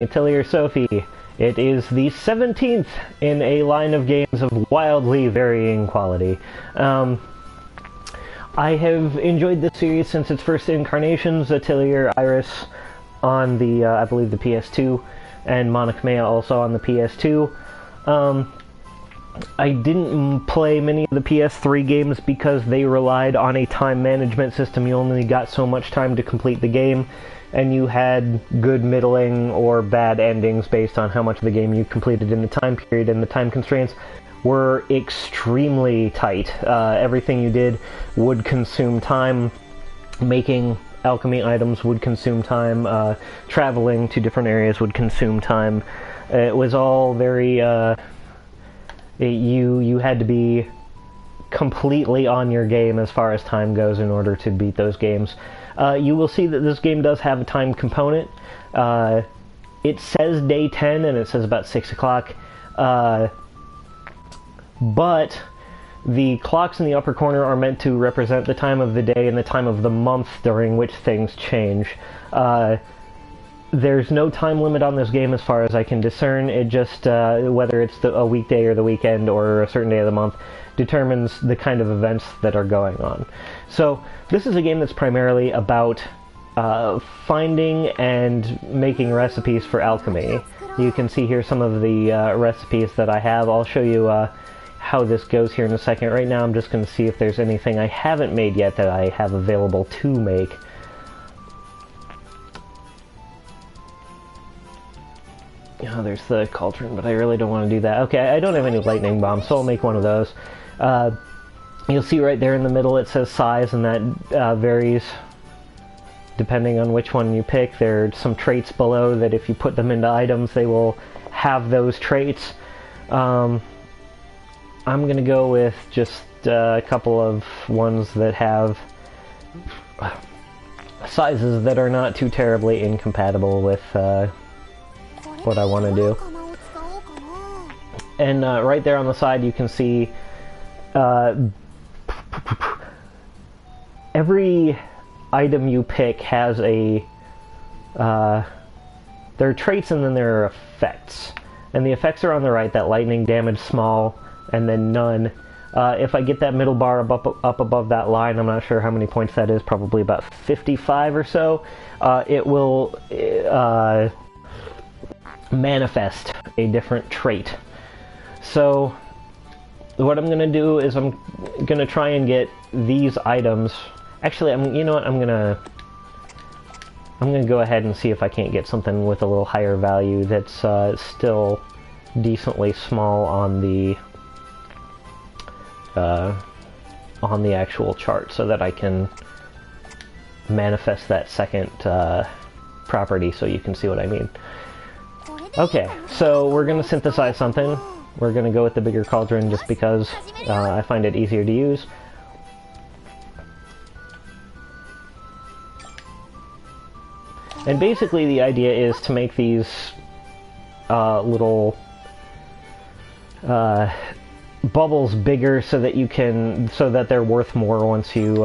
Atelier Sophie. It is the 17th in a line of games of wildly varying quality. I have enjoyed this series since its first incarnations, Atelier Iris on the, I believe, the PS2, and Monachmea also on the PS2. I didn't play many of the PS3 games because they relied on a time management system. You only got so much time to complete the game, and you had good, middling, or bad endings based on how much of the game you completed in the time period, and the time constraints were extremely tight. Everything you did would consume time. Making alchemy items would consume time. Traveling to different areas would consume time. It was all very... You had to be completely on your game as far as time goes in order to beat those games. You will see that this game does have a time component. It says day 10 and it says about 6 o'clock. But the clocks in the upper corner are meant to represent the time of the day and the time of the month during which things change. There's no time limit on this game as far as I can discern. It just, whether it's a weekday or the weekend or a certain day of the month, determines the kind of events that are going on. So, this is a game that's primarily about finding and making recipes for alchemy. You can see here some of the recipes that I have. I'll show you how this goes here in a second. Right now I'm just going to see if there's anything I haven't made yet that I have available to make. Oh, there's the cauldron, but I really don't want to do that. Okay, I don't have any lightning bombs, so I'll make one of those. You'll see right there in the middle it says size, and that varies depending on which one you pick. There are some traits below that if you put them into items, they will have those traits. I'm going to go with just a couple of ones that have sizes that are not too terribly incompatible with what I want to do. And right there on the side you can see every item you pick has a there are traits and then there are effects, and the effects are on the right. That lightning damage small and then none. If I get that middle bar up above that line, I'm not sure how many points that is, probably about 55 or so, it will manifest a different trait. So what I'm going to do is I'm going to try and get these items. Actually, you know what? I'm going to go ahead and see if I can't get something with a little higher value that's still decently small on the actual chart, so that I can manifest that second property so you can see what I mean. Okay, so we're going to synthesize something. We're going to go with the bigger cauldron just because I find it easier to use. And basically the idea is to make these little bubbles bigger so that they're worth more once you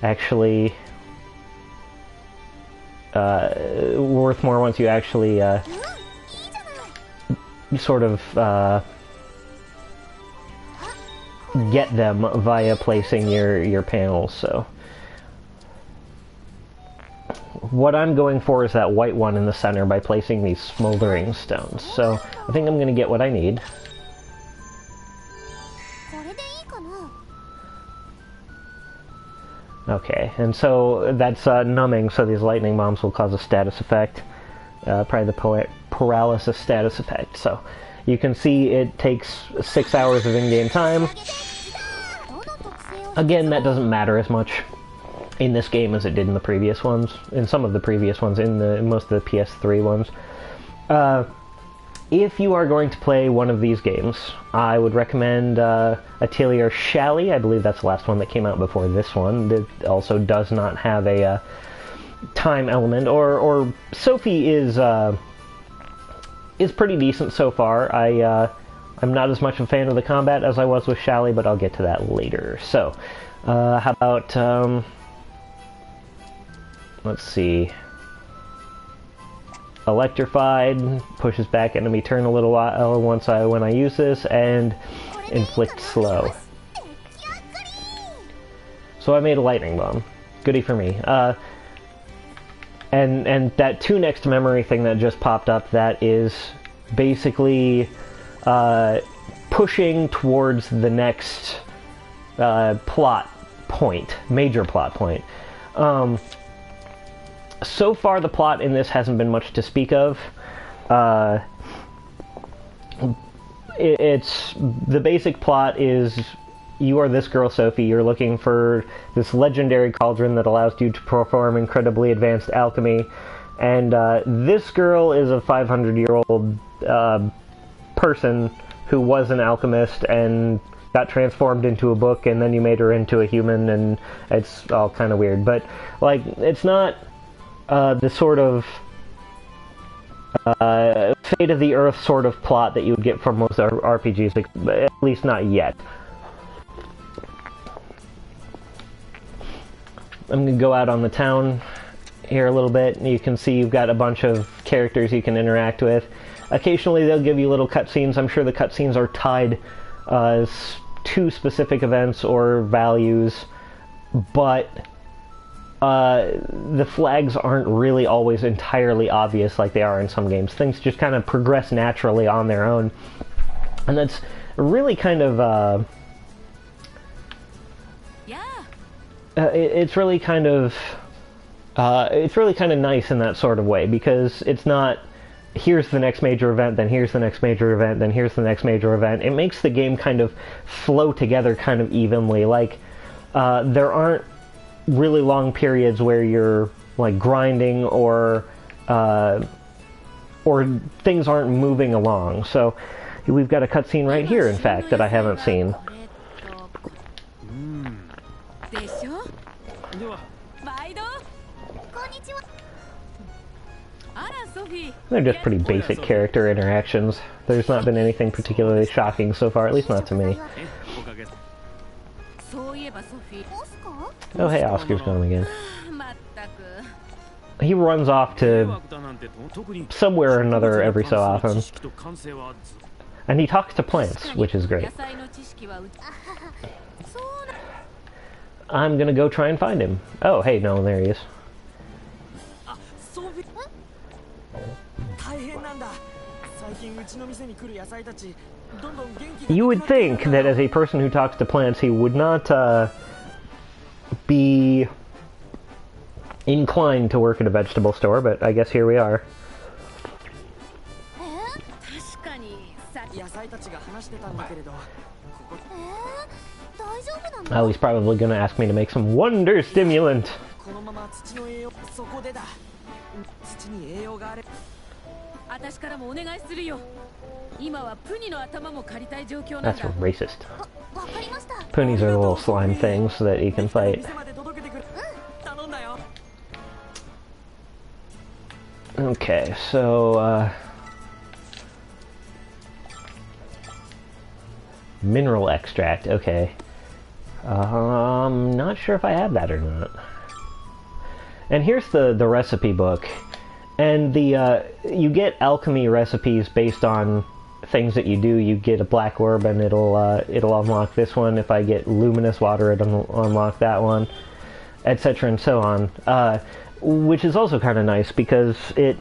actually sort of get them via placing your panels. So what I'm going for is that white one in the center by placing these smoldering stones. So I think I'm going to get what I need. Okay, and so that's numbing, so these lightning bombs will cause a status effect. Probably the paralysis status effect. So you can see it takes 6 hours of in-game time. Again, that doesn't matter as much in this game as it did in the previous ones, in some of the previous ones, in most of the PS3 ones. If you are going to play one of these games, I would recommend Atelier Sophie. I believe that's the last one that came out before this one. It also does not have a time element, or Sophie is pretty decent so far. I'm not as much a fan of the combat as I was with Sophie, but I'll get to that later. So, how about let's see. electrified, pushes back enemy turn a little while when I use this, and inflict slow. So I made a lightning bomb. Goody for me. And that 2 next memory thing that just popped up, that is basically pushing towards the next plot point, major plot point. So far the plot in this hasn't been much to speak of. It's the basic plot is you are this girl Sophie, you're looking for this legendary cauldron that allows you to perform incredibly advanced alchemy, and this girl is a 500-year-old person who was an alchemist and got transformed into a book, and then you made her into a human, and it's all kind of weird. But, like, it's not the sort of fate of the earth sort of plot that you would get from most RPGs, at least not yet. I'm going to go out on the town here a little bit. You can see you've got a bunch of characters you can interact with. Occasionally they'll give you little cutscenes. I'm sure the cutscenes are tied to specific events or values, but the flags aren't really always entirely obvious like they are in some games. Things just kind of progress naturally on their own. And that's really kind of... it's really kind of nice in that sort of way, because it's not here's the next major event, then here's the next major event, then here's the next major event. It makes the game kind of flow together kind of evenly. Like there aren't really long periods where you're like grinding or things aren't moving along. So we've got a cutscene right here, in fact, that I haven't seen. They're just pretty basic character interactions. There's not been anything particularly shocking so far, at least not to me. Oh hey, Oscar's gone again. He runs off to somewhere or another every so often. And he talks to plants, which is great. I'm gonna go try and find him. Oh, hey, no, there he is. You would think that as a person who talks to plants, he would not be inclined to work at a vegetable store, but I guess here we are. Oh, he's probably going to ask me to make some wonder stimulant. That's racist. Punies are the little slime things that you can fight. Okay, so, mineral extract, okay. I'm not sure if I have that or not. And here's the recipe book. And you get alchemy recipes based on things that you do. You get a black orb and it'll unlock this one. If I get luminous water, it'll unlock that one, etc. and so on. Which is also kind of nice because it,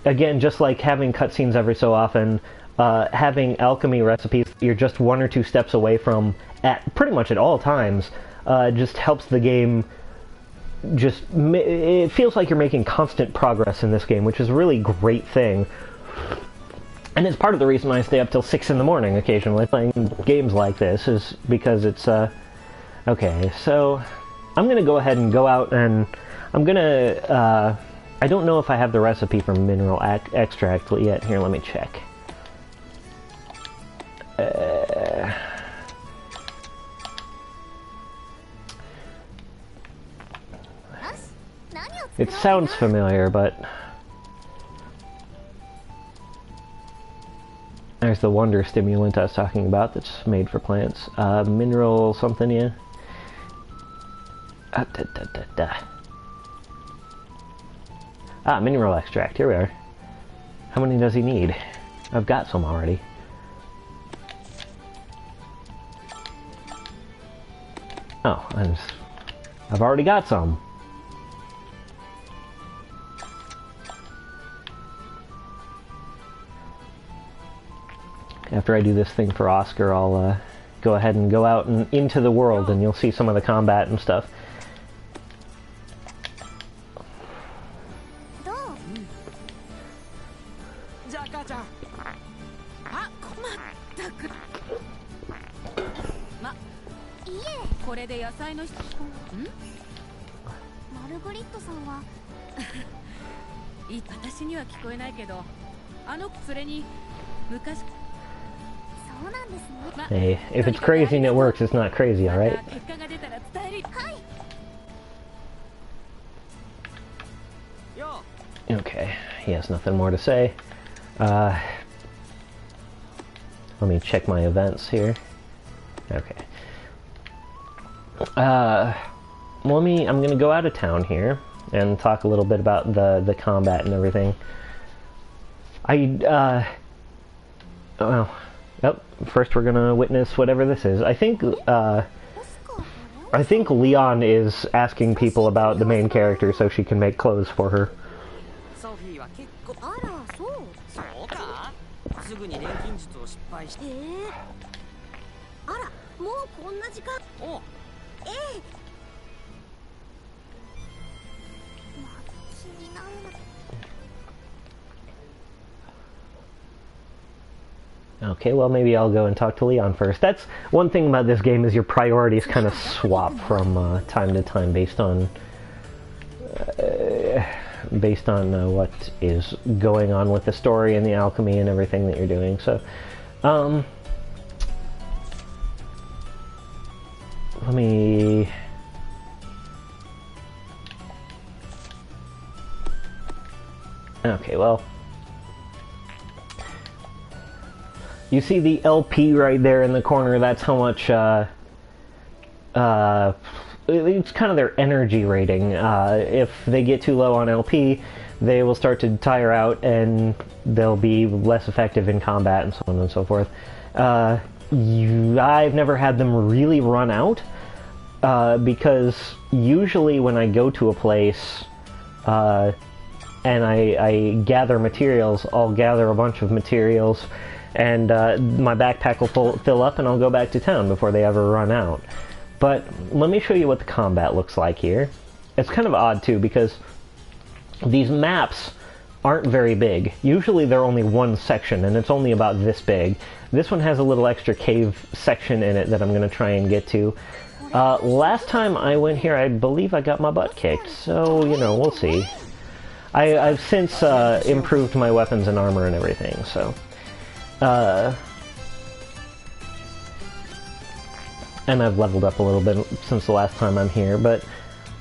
again, just like having cutscenes every so often, having alchemy recipes you're just 1 or 2 steps away from at pretty much at all times just helps the game. It feels like you're making constant progress in this game, which is a really great thing. And it's part of the reason I stay up till 6 in the morning occasionally playing games like this, is because it's, okay, so I'm gonna go ahead and go out and I'm gonna, I don't know if I have the recipe for mineral extract yet. Here, let me check. It sounds familiar, but... There's the wonder stimulant I was talking about that's made for plants. Mineral something, yeah. Mineral extract, here we are. How many does he need? I've got some already. Oh, I've already got some. After I do this thing for Oscar, I'll go ahead and go out and into the world, and you'll see some of the combat and stuff. Hey, if it's crazy and it works, it's not crazy, alright? Okay, he has nothing more to say. Let me check my events here. Okay. I'm gonna go out of town here and talk a little bit about the combat and everything. First we're gonna witness whatever this is. I think Leon is asking people about the main character so she can make clothes for her. Okay, well maybe I'll go and talk to Leon first. That's one thing about this game, is your priorities kind of swap from time to time based on what is going on with the story and the alchemy and everything that you're doing. So, let me... Okay, well... You see the LP right there in the corner, that's how much, it's kind of their energy rating. If they get too low on LP, they will start to tire out and they'll be less effective in combat and so on and so forth. I've never had them really run out, because usually when I go to a place, and I gather materials, I'll gather a bunch of materials, and my backpack will fill up and I'll go back to town before they ever run out. But let me show you what the combat looks like here. It's kind of odd too, because these maps aren't very big. Usually they're only one section and it's only about this big. This one has a little extra cave section in it that I'm going to try and get to. Last time I went here, I believe I got my butt kicked, so, you know, we'll see. I've since improved my weapons and armor and everything, so... and I've leveled up a little bit since the last time I'm here, but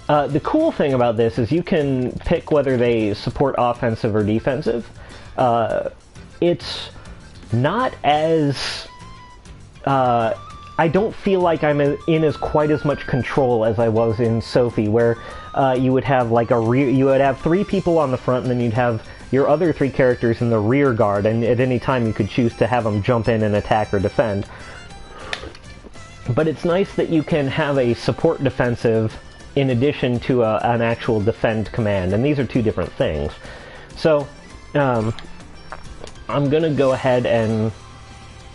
the cool thing about this is you can pick whether they support offensive or defensive. It's not as... I don't feel like I'm in as quite as much control as I was in Sophie, where you would have like you would have 3 people on the front, and then you'd have your other 3 characters in the rear guard, and at any time you could choose to have them jump in and attack or defend. But it's nice that you can have a support defensive in addition to an actual defend command, and these are 2 different things. So, I'm gonna go ahead and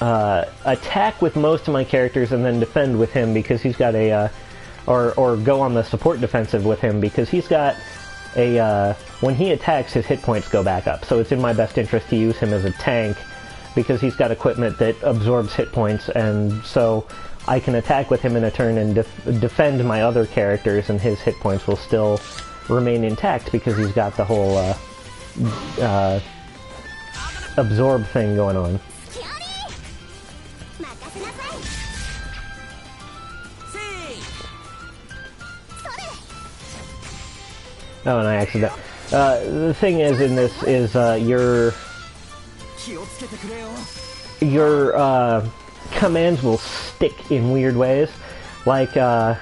attack with most of my characters and then defend with him, because he's got a, or go on the support defensive with him, because he's got a, when he attacks, his hit points go back up. So it's in my best interest to use him as a tank, because he's got equipment that absorbs hit points, and so I can attack with him in a turn and defend my other characters, and his hit points will still remain intact because he's got the whole absorb thing going on. Oh, and I accidentally... the thing is in this is, your commands will stick in weird ways. Like, I'm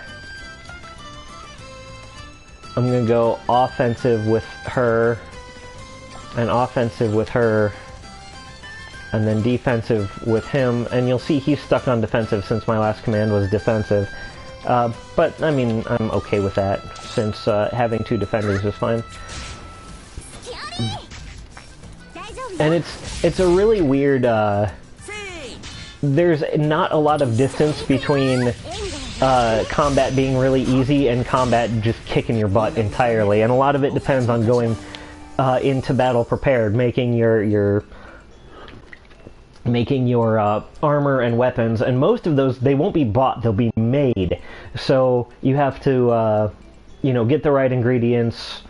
gonna go offensive with her, and offensive with her, and then defensive with him, and you'll see he's stuck on defensive since my last command was defensive. But, I mean, I'm okay with that, since having 2 defenders is fine. And it's a really weird, there's not a lot of distance between combat being really easy and combat just kicking your butt entirely, and a lot of it depends on going into battle prepared, making your armor and weapons, and most of those, they won't be bought, they'll be made. So you have to, you know, get the right ingredients.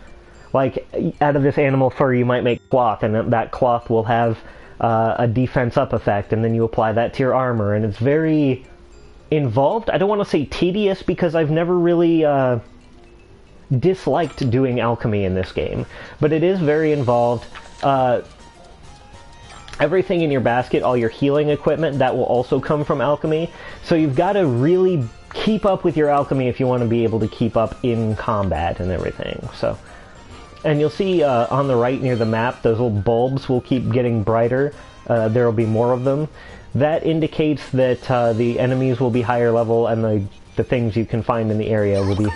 Like, out of this animal fur you might make cloth, and that cloth will have a defense up effect, and then you apply that to your armor, and it's very involved. I don't want to say tedious, because I've never really disliked doing alchemy in this game, but it is very involved. Everything in your basket, all your healing equipment, that will also come from alchemy, so you've got to really keep up with your alchemy if you want to be able to keep up in combat and everything. So, and you'll see on the right near the map, those little bulbs will keep getting brighter. There will be more of them. That indicates that the enemies will be higher level, and the things you can find in the area will be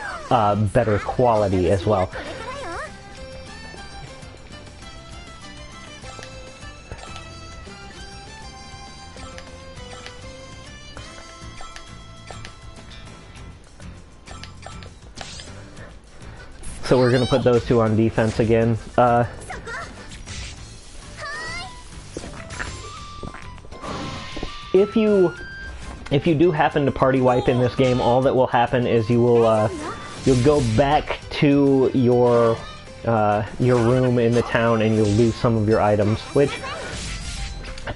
better quality as well. So we're going to put those 2 on defense again. If you do happen to party wipe in this game, all that will happen is you'll go back to your room in the town, and you'll lose some of your items, which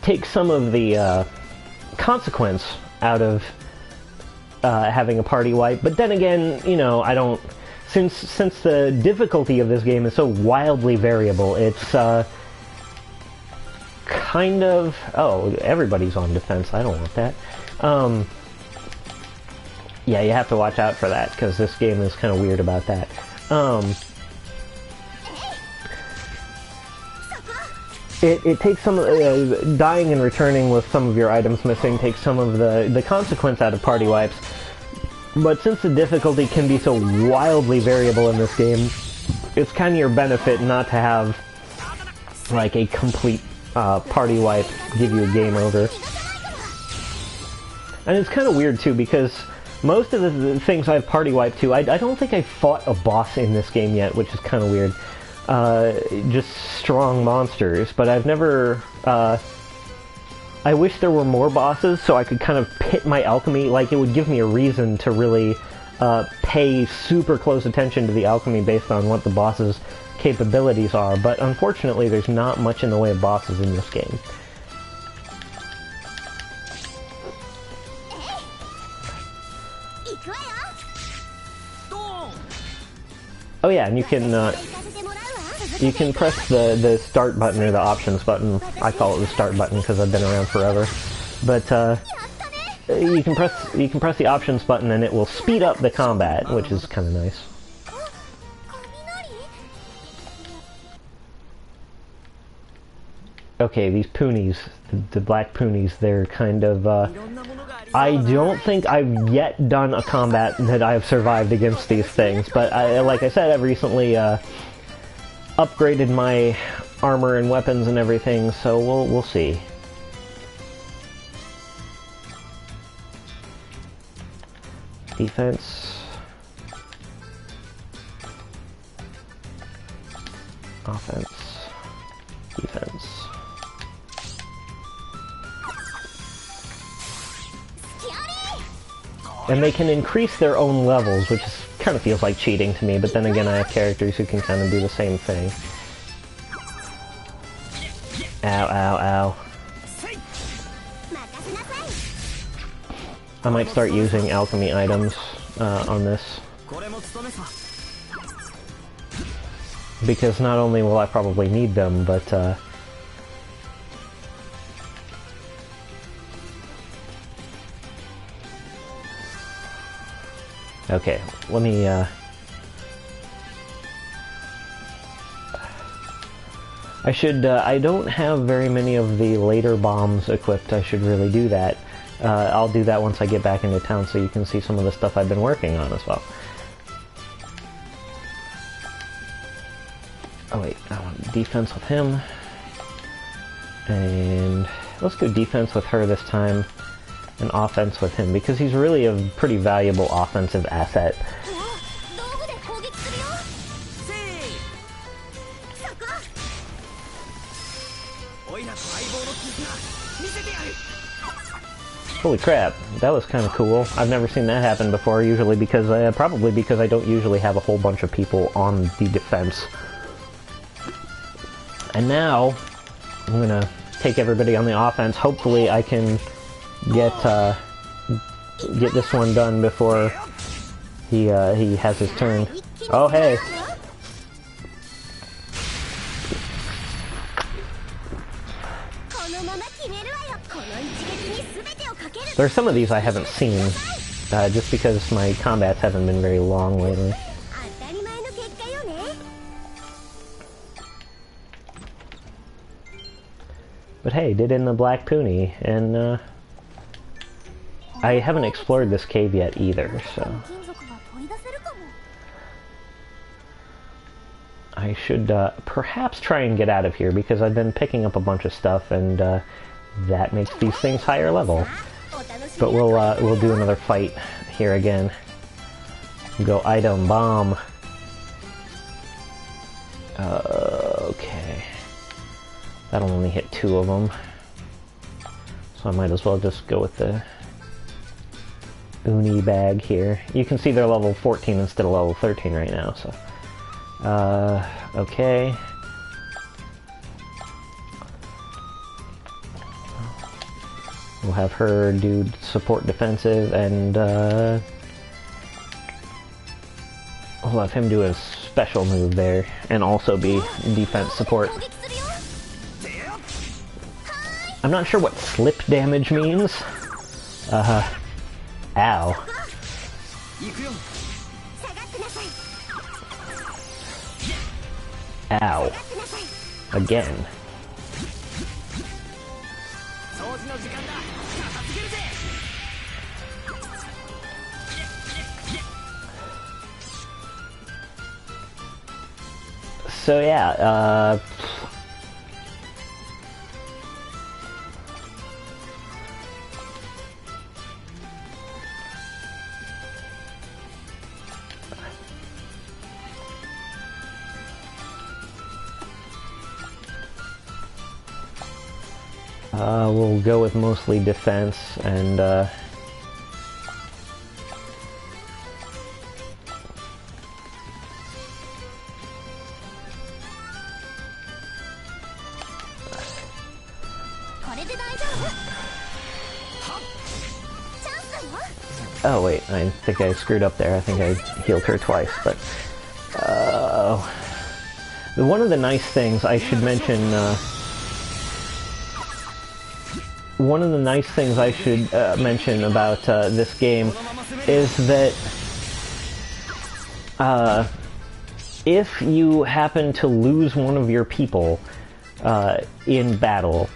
takes some of the consequence out of having a party wipe. But then again, you know, I don't. Since the difficulty of this game is so wildly variable, it's kind of... Oh, everybody's on defense. I don't want that. Yeah, you have to watch out for that, because this game is kind of weird about that. It takes some... dying and returning with some of your items missing takes some of the consequence out of party wipes. But since the difficulty can be so wildly variable in this game, it's kind of your benefit not to have, like, a complete party wipe give you a game over. And it's kind of weird, too, because most of the things I've party wiped to, I don't think I've fought a boss in this game yet, which is kind of weird. Just strong monsters, but I've never... I wish there were more bosses so I could kind of pit my alchemy, like it would give me a reason to really pay super close attention to the alchemy based on what the boss's capabilities are, but unfortunately there's not much in the way of bosses in this game. Oh yeah, and you can press the start button or the options button. I call it the start button because I've been around forever. But you can press the options button and it will speed up the combat, which is kind of nice. Okay, these Poonies, the black Poonies, they're kind of... I don't think I've yet done a combat that I've survived against these things, but like I said, I've recently upgraded my armor and weapons and everything, so we'll see. Defense. Offense. Defense. And they can increase their own levels, which is, kind of feels like cheating to me, but then again I have characters who can kind of do the same thing. Ow, ow, ow. I might start using alchemy items on this. Because not only will I probably need them, but okay, let me I don't have very many of the later bombs equipped. I should really do that. I'll do that once I get back into town so you can see some of the stuff I've been working on as well. Oh wait, I want defense with him. And let's go defense with her this time, and offense with him, because he's really a pretty valuable offensive asset. Holy crap, that was kind of cool. I've never seen that happen before, usually because, probably because I don't usually have a whole bunch of people on the defense. And now, I'm gonna take everybody on the offense. Hopefully I can get this one done before he has his turn. Oh, hey! There are some of these I haven't seen, just because my combats haven't been very long lately. But hey, did in the Black Pony, and I haven't explored this cave yet either, so I should perhaps try and get out of here, because I've been picking up a bunch of stuff, and that makes these things higher level. But we'll do another fight here again. Go item bomb. Okay. That'll only hit 2 of them. So I might as well just go with the Uni bag here. You can see they're level 14 instead of level 13 right now, so... okay. We'll have her do support defensive, and we'll have him do a special move there, and also be defense support. I'm not sure what slip damage means. Ow. Ow. Again. So yeah, we'll go with mostly defense, and oh wait, I think I screwed up there. I think I healed her twice, but one of the nice things I should mention, mention about this game is that if you happen to lose one of your people in battle,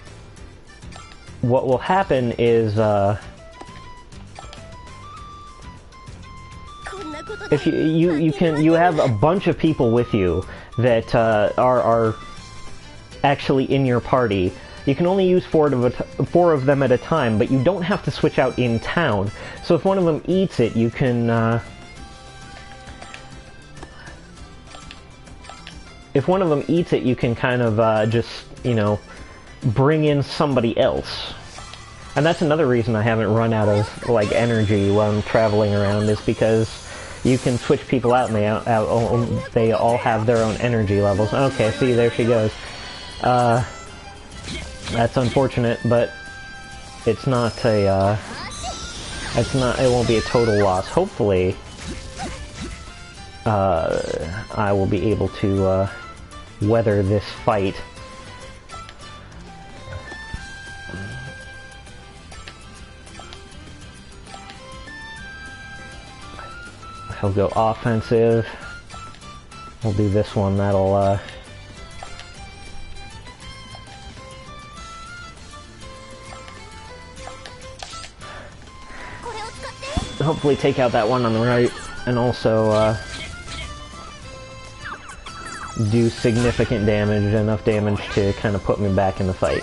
what will happen is if you have a bunch of people with you that are actually in your party. You can only use 4 of them at a time, but you don't have to switch out in town. So if one of them eats it, you can kind of just, you know, bring in somebody else. And that's another reason I haven't run out of, like, energy while I'm traveling around, is because you can switch people out and they all have their own energy levels. Okay, see, there she goes. That's unfortunate, but it's not a, it won't be a total loss. Hopefully, I will be able to, weather this fight. He'll go offensive. We'll do this one, that'll, hopefully take out that one on the right, and also do significant damage, enough damage to kind of put me back in the fight.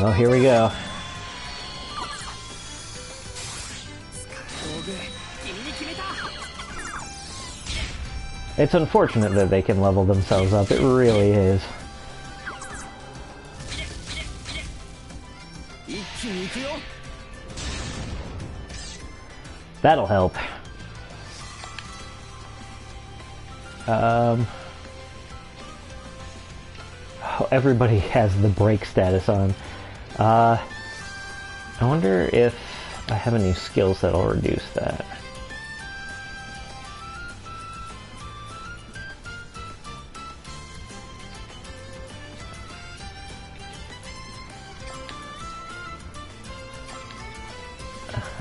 Oh, here we go. It's unfortunate that they can level themselves up, it really is. That'll help. Oh, everybody has the break status on. I wonder if I have any skills that'll reduce that.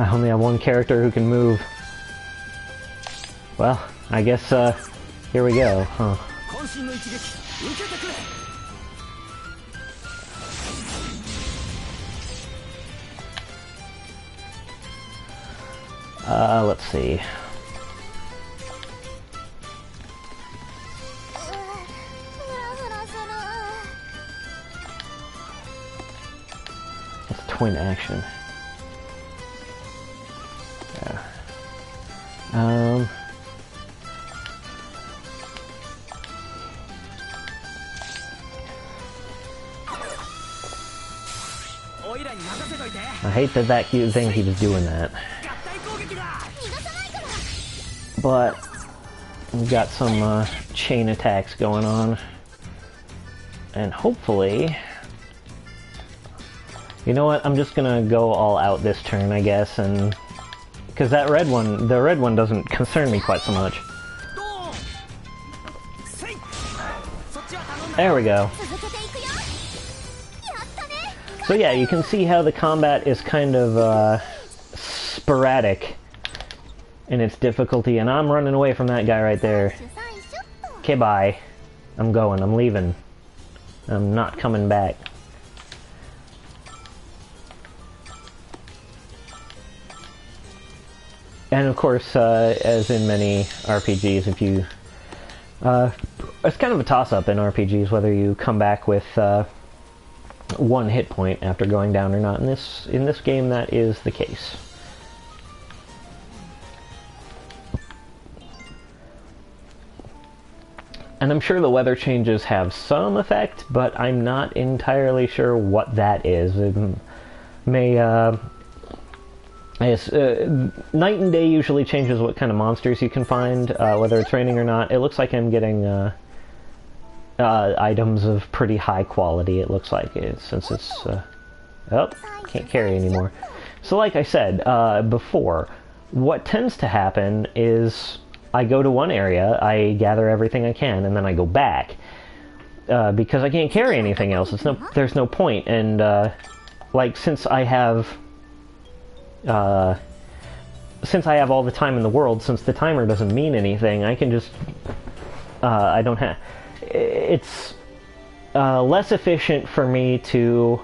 I only have one character who can move. Well, I guess, here we go, huh? Let's see. It's twin action. Yeah. I hate that cute thing keeps doing that. But we've got some chain attacks going on, and hopefully, you know what? I'm just gonna go all out this turn, I guess, and because that red one, the red one doesn't concern me quite so much. There we go. So yeah, you can see how the combat is kind of sporadic in its difficulty, and I'm running away from that guy right there. Okay, bye. I'm going. I'm leaving. I'm not coming back. And of course, as in many RPGs, if you... it's kind of a toss-up in RPGs whether you come back with one hit point after going down or not. In this game, that is the case. And I'm sure the weather changes have some effect, but I'm not entirely sure what that is. It may, I guess, night and day usually changes what kind of monsters you can find, whether it's raining or not. It looks like I'm getting items of pretty high quality, it looks like, since it's... oh, can't carry anymore. So like I said before, what tends to happen is I go to one area, I gather everything I can, and then I go back. Because I can't carry anything else. There's no point, and like, since I have all the time in the world, since the timer doesn't mean anything, I can just... I don't have... It's less efficient for me to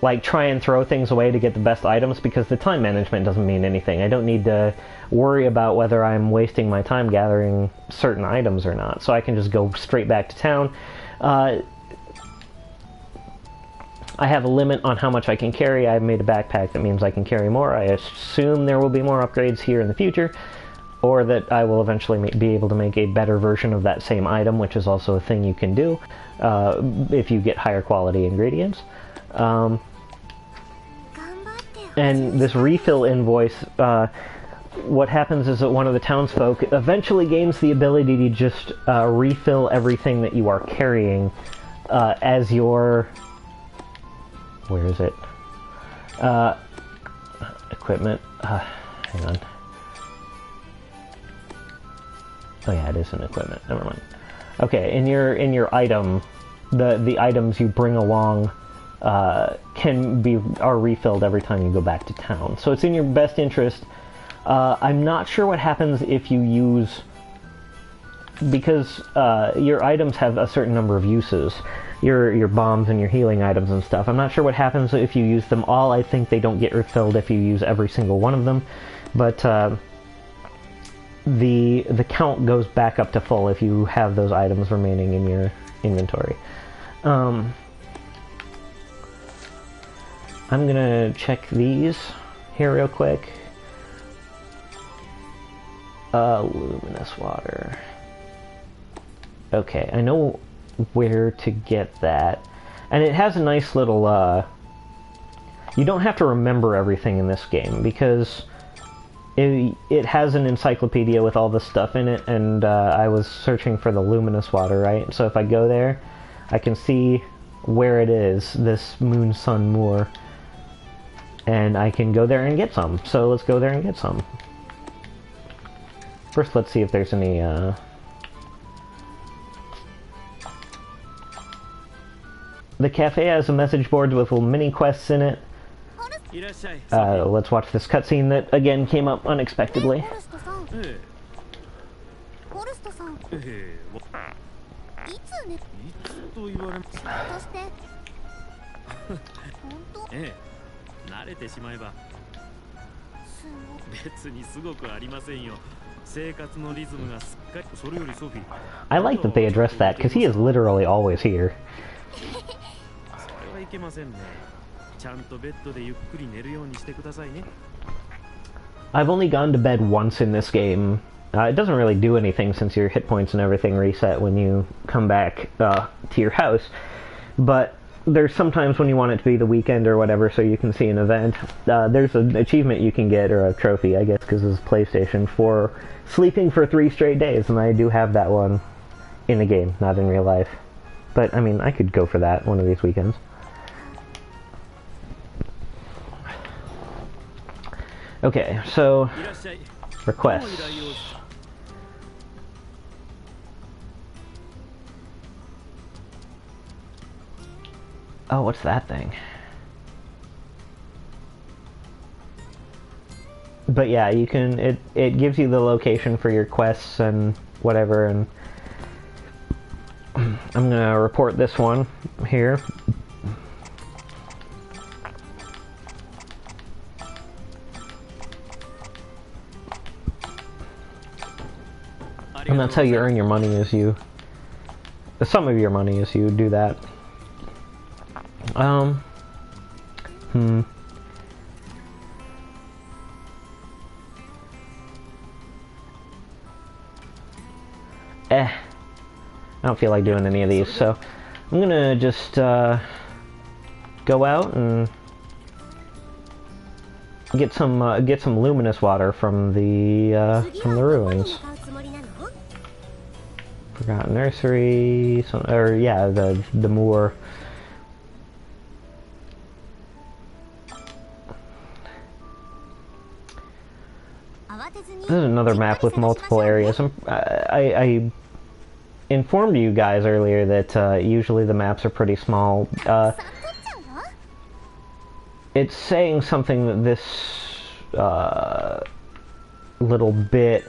like try and throw things away to get the best items, because the time management doesn't mean anything. I don't need to worry about whether I'm wasting my time gathering certain items or not, so I can just go straight back to town. I have a limit on how much I can carry. I've made a backpack that means I can carry more. I assume there will be more upgrades here in the future, or that I will eventually be able to make a better version of that same item, which is also a thing you can do if you get higher quality ingredients. And this refill invoice, what happens is that one of the townsfolk eventually gains the ability to just refill everything that you are carrying as your Where is it? Equipment. Hang on. Oh yeah, it is in equipment. Never mind. Okay, in your item, the items you bring along are refilled every time you go back to town. So it's in your best interest. I'm not sure what happens if you use, because your items have a certain number of uses. Your bombs and your healing items and stuff. I'm not sure what happens if you use them all. I think they don't get refilled if you use every single one of them, but the count goes back up to full if you have those items remaining in your inventory. I'm gonna check these here real quick. Luminous water. Okay, I know where to get that. And it has a nice little, you don't have to remember everything in this game, because it has an encyclopedia with all the stuff in it, and I was searching for the luminous water, right? So if I go there, I can see where it is, this Moon Sun Moor, and I can go there and get some. So let's go there and get some. First, let's see if there's any, The cafe has a message board with little mini quests in it. Let's watch this cutscene that, again, came up unexpectedly. I like that they addressed that, because he is literally always here. I've only gone to bed once in this game. It doesn't really do anything since your hit points and everything reset when you come back to your house, but there's sometimes when you want it to be the weekend or whatever so you can see an event. There's an achievement you can get, or a trophy, I guess, because it's PlayStation, for sleeping for 3 straight days, and I do have that one in the game, not in real life. But, I mean, I could go for that one of these weekends. Okay, so, requests. Oh, what's that thing? But yeah, you can, it gives you the location for your quests and whatever, and I'm gonna report this one here. And that's how you earn your money, is you... Some of your money is you do that. I don't feel like doing any of these, so I'm gonna just go out and get some luminous water from the ruins. Forgotten Nursery, or yeah, the moor. This is another map with multiple areas. I informed you guys earlier that usually the maps are pretty small. It's saying something that this little bit,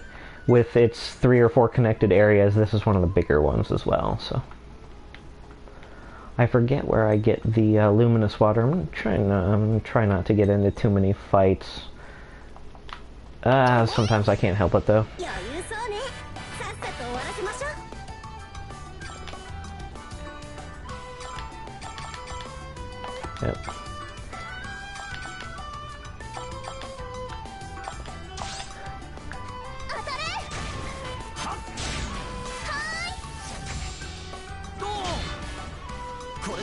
with its 3 or 4 connected areas, this is one of the bigger ones as well. So I forget where I get the luminous water. I'm gonna try not to get into too many fights. Sometimes I can't help it though. Yep.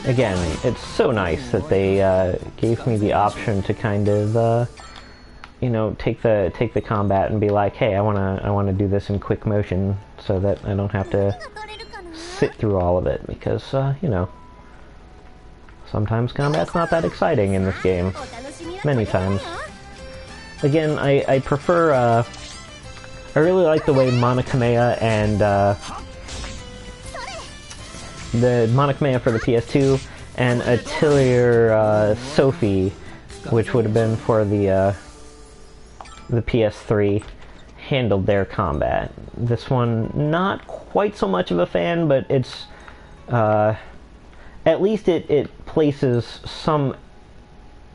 Again, it's so nice that they gave me the option to kind of, you know, take the combat and be like, hey, I wanna do this in quick motion, so that I don't have to sit through all of it, because you know, Sometimes combat's not that exciting in this game. Many times. Again, I prefer, I really like the way Monokamea and, the Monokamea for the PS2 and Atelier, Sophie, which would have been for the PS3, handled their combat. This one, not quite so much of a fan, but it's, at least it places some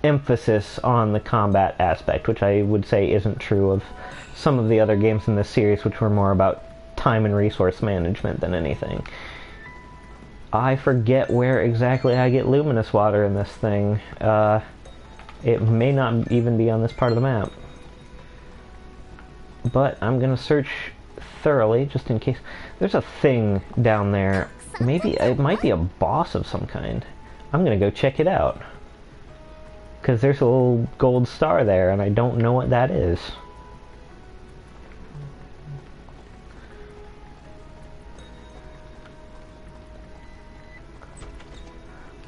emphasis on the combat aspect, which I would say isn't true of some of the other games in this series, which were more about time and resource management than anything. I forget where exactly I get luminous water in this thing. It may not even be on this part of the map. But I'm gonna search thoroughly, just in case. There's a thing down there. Maybe it might be a boss of some kind. I'm gonna go check it out. Because there's a little gold star there, and I don't know what that is.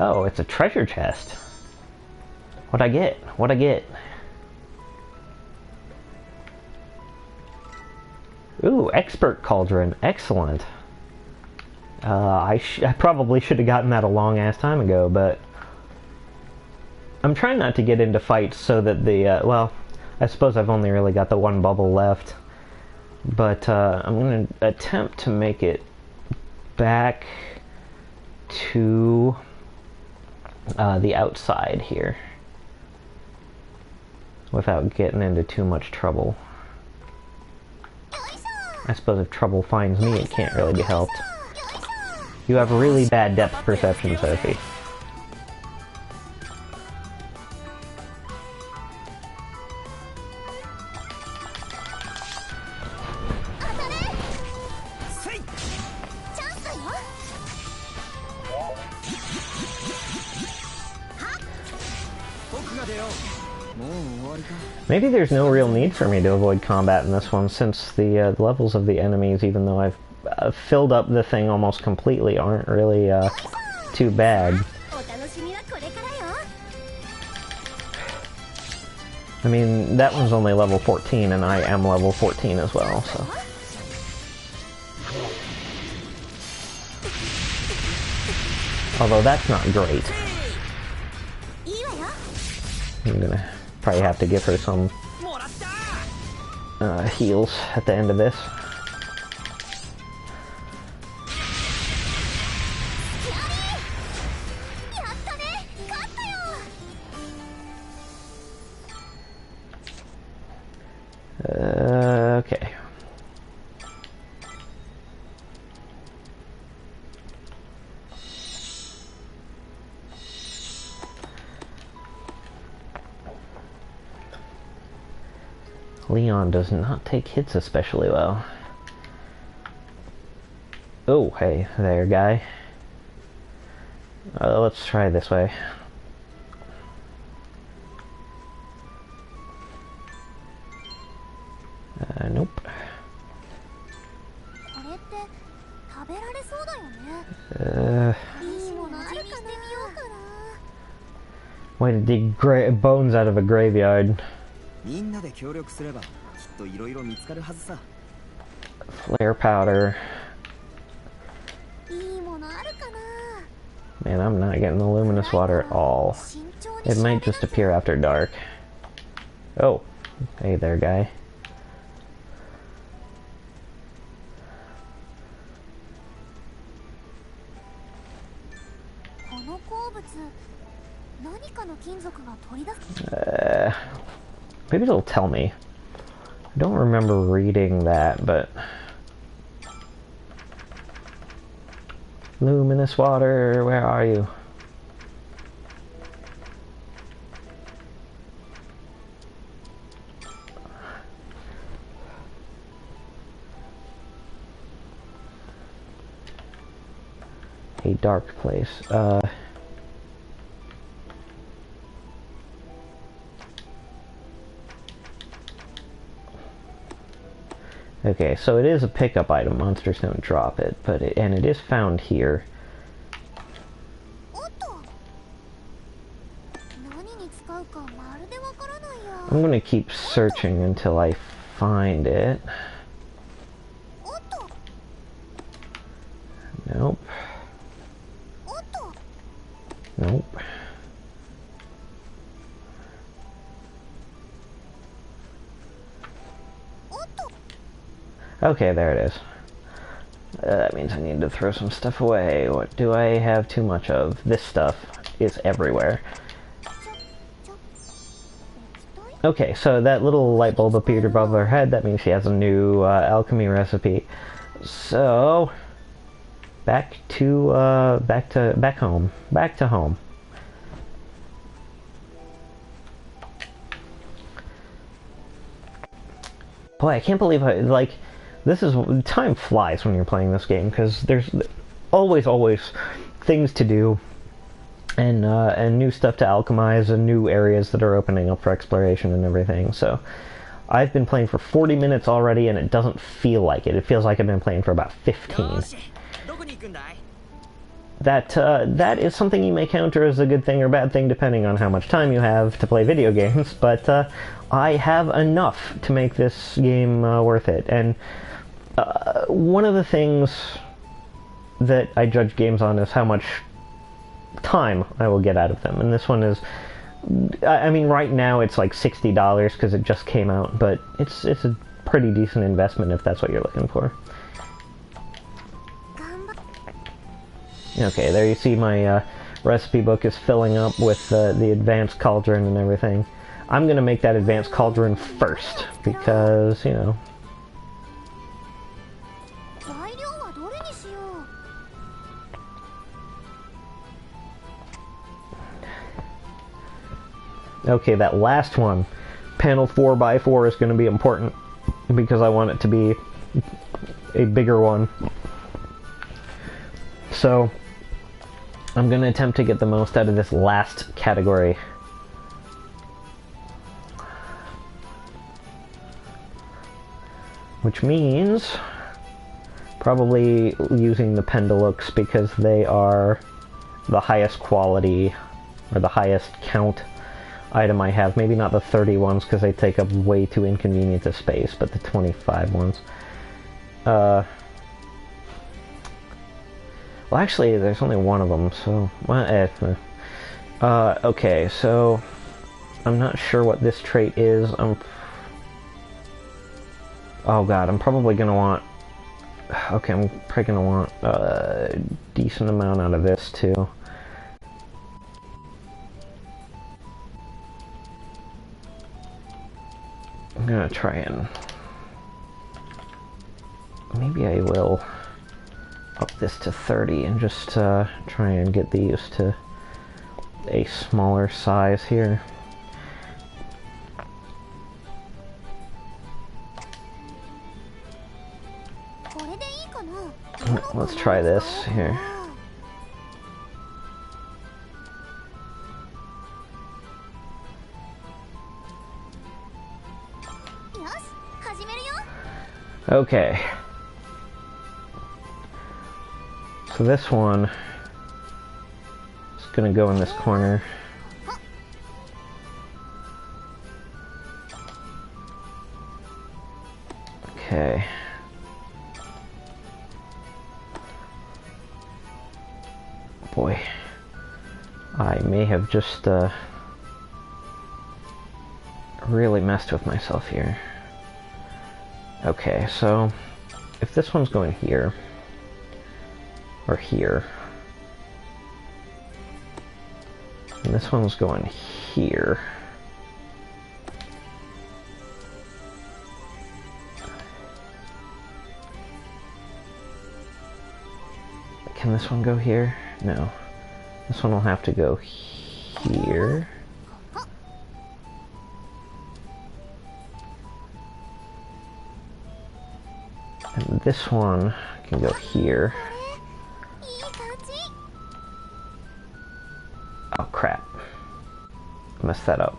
Oh, it's a treasure chest. What'd I get? What'd I get? Ooh, expert cauldron. Excellent. I probably should have gotten that a long ass time ago, but I'm trying not to get into fights so that the, well, I suppose I've only really got the one bubble left, but I'm going to attempt to make it back to the outside here without getting into too much trouble. I suppose if trouble finds me, it can't really be helped. You have really bad depth perception, Sophie. Maybe there's no real need for me to avoid combat in this one, since the levels of the enemies, even though I've filled up the thing almost completely, aren't really too bad. I mean, that one's only level 14, and I am level 14 as well, so... Although that's not great. I'm gonna probably have to give her some heals at the end of this. Okay. Leon does not take hits especially well. Oh, hey there, guy. Let's try this way. Nope. Way to dig bones out of a graveyard. Flare powder. Man, I'm not getting the luminous water at all. It might just appear after dark. Oh, hey there, guy. Maybe it'll tell me. I don't remember reading that, but... Luminous water, where are you? A dark place. Okay, so it is a pickup item. Monsters don't drop it, but it is found here. I'm gonna keep searching until I find it. Nope. Nope. Okay, there it is. That means I need to throw some stuff away. What do I have too much of? This stuff is everywhere. Okay, so that little light bulb appeared above her head. That means she has a new alchemy recipe. So, back home. Back to home. Boy, I can't believe this is, time flies when you're playing this game, because there's always things to do, and new stuff to alchemize, and new areas that are opening up for exploration and everything. So I've been playing for 40 minutes already, and it doesn't feel like it. It feels like I've been playing for about 15. That is something you may counter as a good thing or bad thing depending on how much time you have to play video games, but I have enough to make this game worth it. And one of the things that I judge games on is how much time I will get out of them, and this one is, I mean, right now it's like $60 because it just came out, but it's a pretty decent investment if that's what you're looking for. Okay, there you see my recipe book is filling up with the advanced cauldron and everything. I'm going to make that advanced cauldron first, because, you know. Okay, that last one, panel 4x4, is going to be important, because I want it to be a bigger one. So I'm going to attempt to get the most out of this last category. Which means probably using the Pendulux, because they are the highest quality, or the highest count item I have. Maybe not the 30 ones, because they take up way too inconvenient a space, but the 25 ones. Well, actually, there's only one of them, so... okay, so... I'm not sure what this trait is. Oh god, I'm probably gonna want... Okay, I'm probably gonna want a decent amount out of this, too. I'm gonna try and... Maybe I will up this to 30 and just try and get these to a smaller size here. Let's try this here. Okay. So this one is gonna go in this corner. Okay. Boy, I may have just really messed with myself here. Okay, so if this one's going here, or here, and this one's going here, can this one go here? No. This one will have to go here. And this one can go here. Oh crap. Messed that up.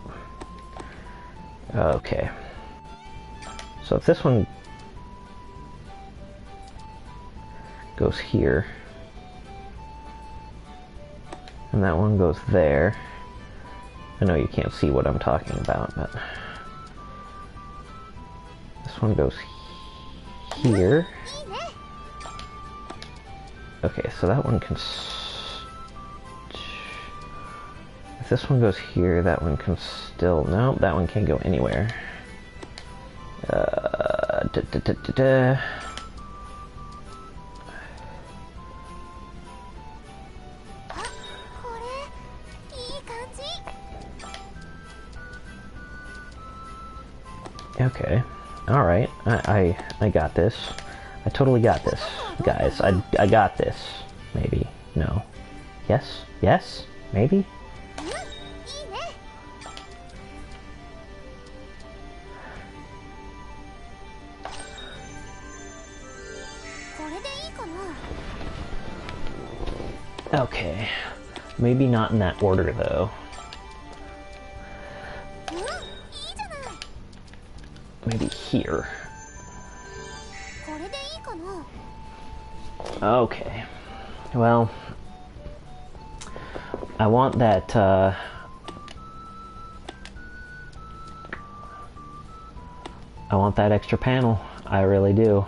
Okay. So if this one goes here, and that one goes there. I know you can't see what I'm talking about, but this one goes here. Okay, so that one can... If this one goes here, that one can still... No, that one can't go anywhere. Okay, alright, I got this. I totally got this, guys. I got this. Maybe. No. Yes? Yes? Maybe? Okay. Maybe not in that order, though. Maybe here. Okay. Well, I want that, I want that extra panel. I really do.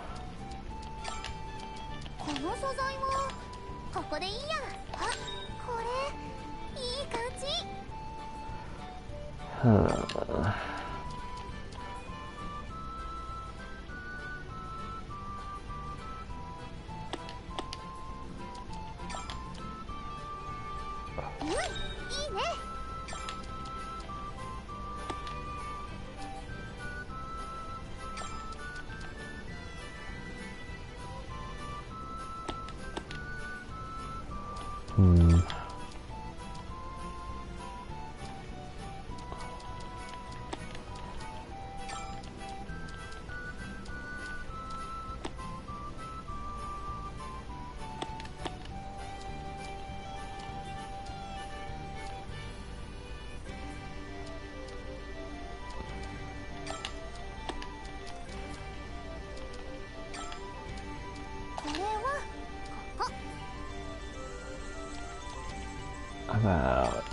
About...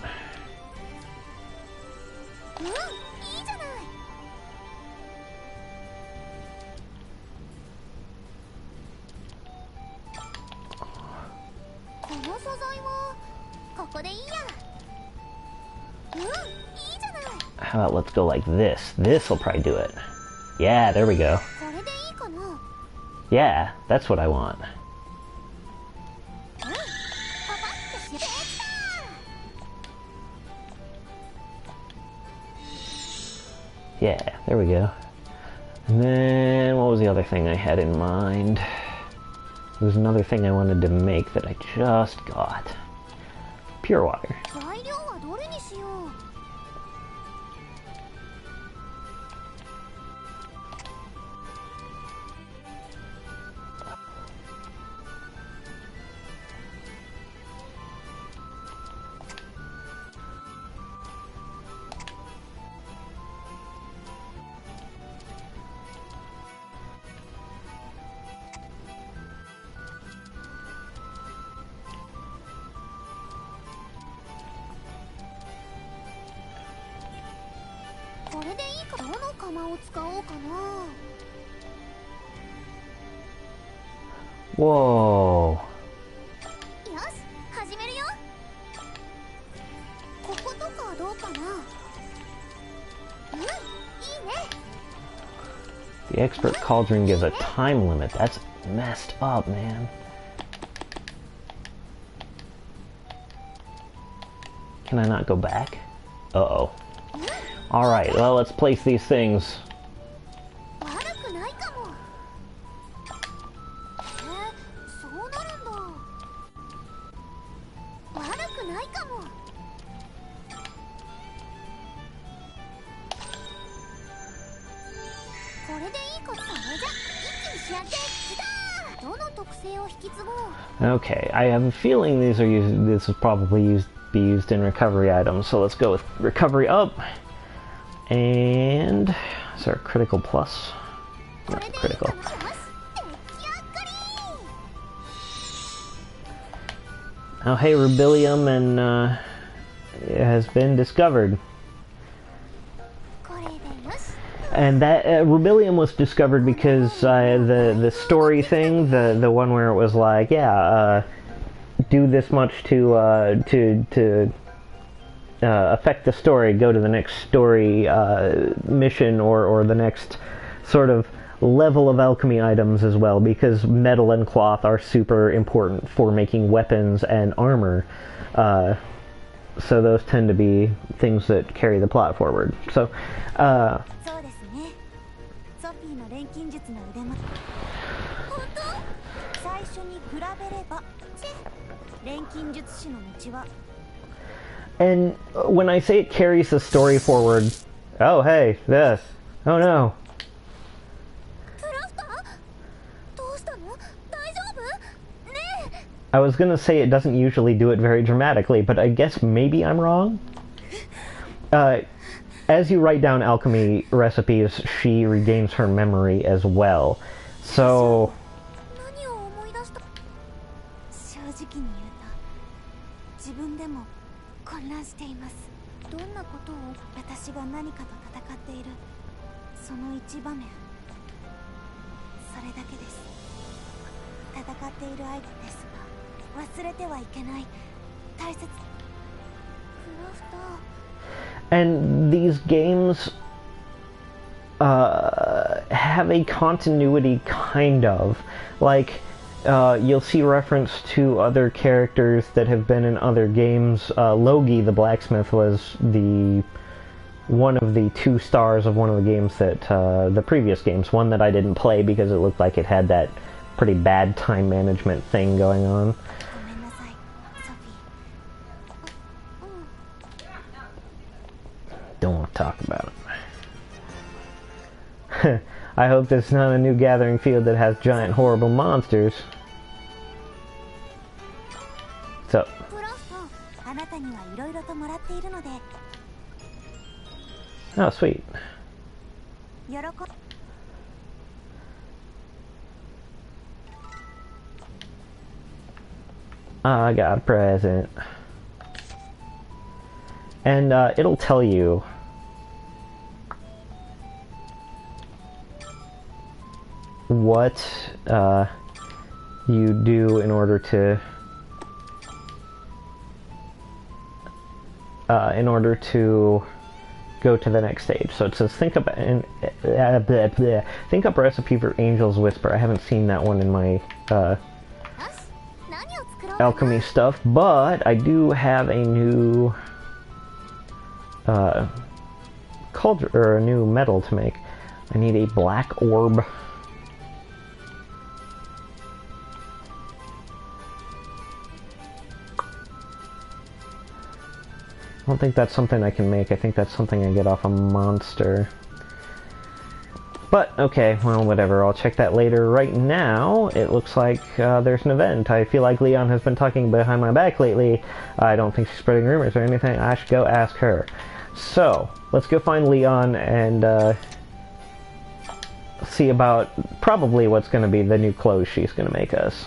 How about let's go like this? This'll probably do it. Yeah, there we go. Yeah, that's what I want. Yeah, there we go. And then, what was the other thing I had in mind? There was another thing I wanted to make that I just got. Pure water. Whoa. The expert cauldron gives a time limit. That's messed up, man. Can I not go back? Uh-oh. Alright, well, let's place these things. Okay, I have a feeling these are used. This will probably be used in recovery items. So let's go with recovery up, and is there a critical plus? Not critical. Oh, hey, rubilium and it has been discovered. And that Rebellion was discovered because the story thing, the one where it was like, yeah, do this much to affect the story, go to the next story mission or the next sort of level of alchemy items as well, because metal and cloth are super important for making weapons and armor. So those tend to be things that carry the plot forward. So, and when I say it carries the story forward, oh hey, this, oh no. I was gonna say it doesn't usually do it very dramatically, but I guess maybe I'm wrong? As you write down alchemy recipes, she regains her memory as well. So... And these games have a continuity, kind of. Like, you'll see reference to other characters that have been in other games. Logi the blacksmith was one of the 2 stars of one of the games that, the previous games. One that I didn't play because it looked like it had that pretty bad time management thing going on. Don't want to talk about it. I hope there's not a new gathering field that has giant horrible monsters. So. Oh, sweet. I got a present. And it'll tell you what you do in order to go to the next stage. So it says think up recipe for Angel's Whisper. I haven't seen that one in my alchemy stuff, but I do have a new cauldron, or a new metal to make. I need a black orb. I don't think that's something I can make. I think that's something I get off a monster. But, okay, well, whatever. I'll check that later. Right now, it looks like there's an event. I feel like Leon has been talking behind my back lately. I don't think she's spreading rumors or anything. I should go ask her. So, let's go find Leon and see about probably what's going to be the new clothes she's going to make us.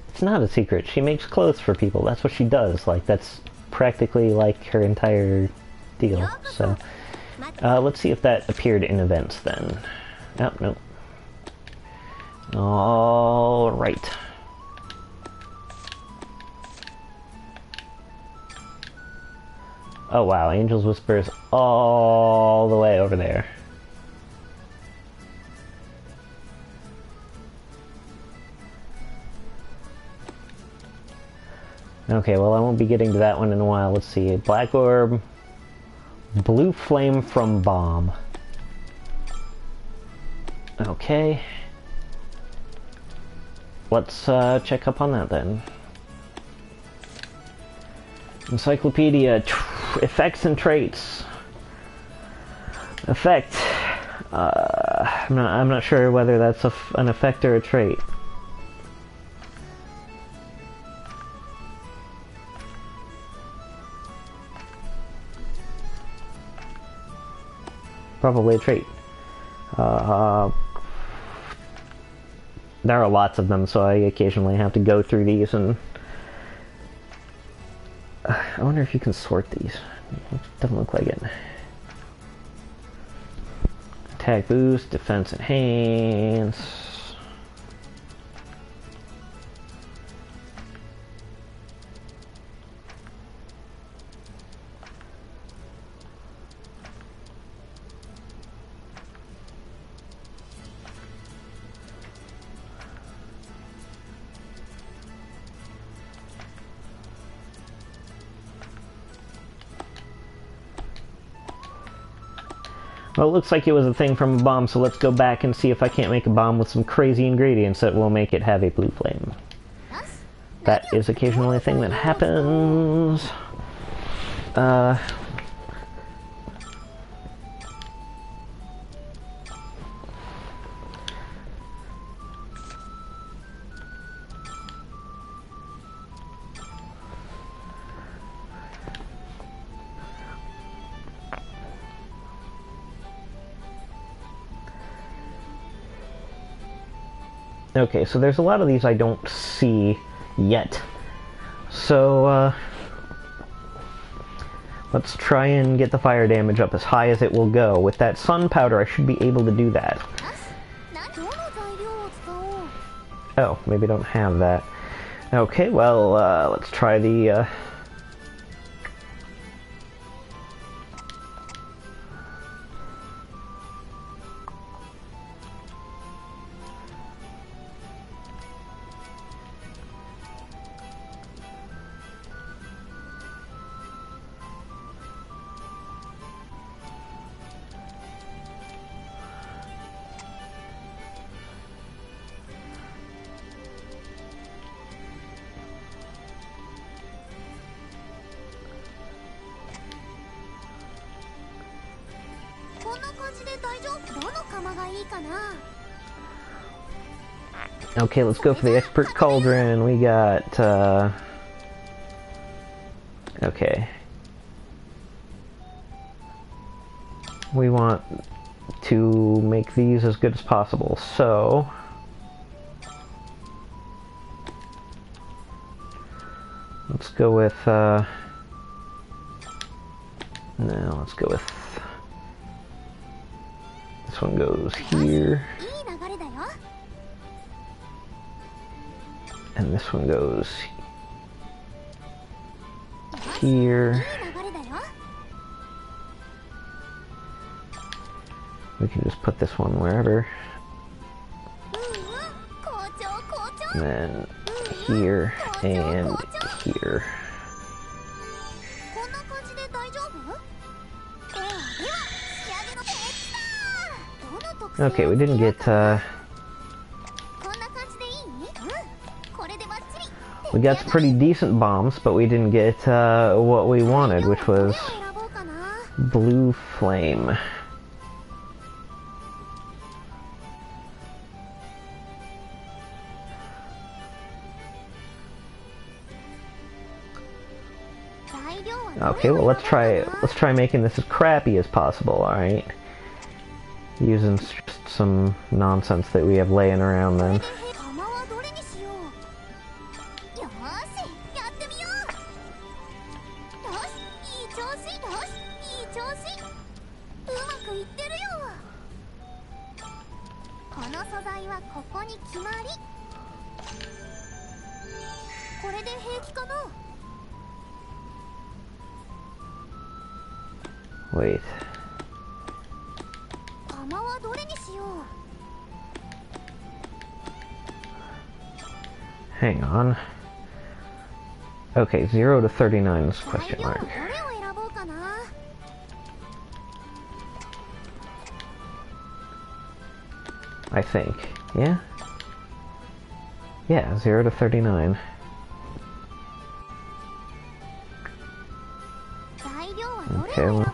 It's not a secret. She makes clothes for people. That's what she does. Like, that's practically like her entire deal. So, let's see if that appeared in events then. Oh, no. All right. Oh wow, Angel's Whisper is all the way over there. Okay, well I won't be getting to that one in a while. Let's see. Black Orb. Blue Flame from Bomb. Okay. let's check up on that then. Encyclopedia, effects and traits. Effect. I'm not sure whether that's an effect or a trait. Probably a trait. There are lots of them, so I occasionally have to go through these and... I wonder if you can sort these. Doesn't look like it. Attack boost, defense enhance. Well, it looks like it was a thing from a bomb, so let's go back and see if I can't make a bomb with some crazy ingredients that will make it have a blue flame. That is occasionally a thing that happens. Okay, so there's a lot of these I don't see yet. So, let's try and get the fire damage up as high as it will go. With that sun powder, I should be able to do that. Oh, maybe I don't have that. Okay, well, let's try the, Okay, let's go for the expert cauldron. We got, okay. We want to make these as good as possible, so... let's go with, no, let's go with... this one goes here. And this one goes here. We can just put this one wherever. And then here and here. Okay, we didn't get, we got some pretty decent bombs, but we didn't get what we wanted, which was blue flame. Okay, well let's try making this as crappy as possible, alright? Using just some nonsense that we have laying around then. Wait. Hang on. Okay, 0 to 39 is question mark. I think. Yeah? Yeah, 0 to 39. Okay, well,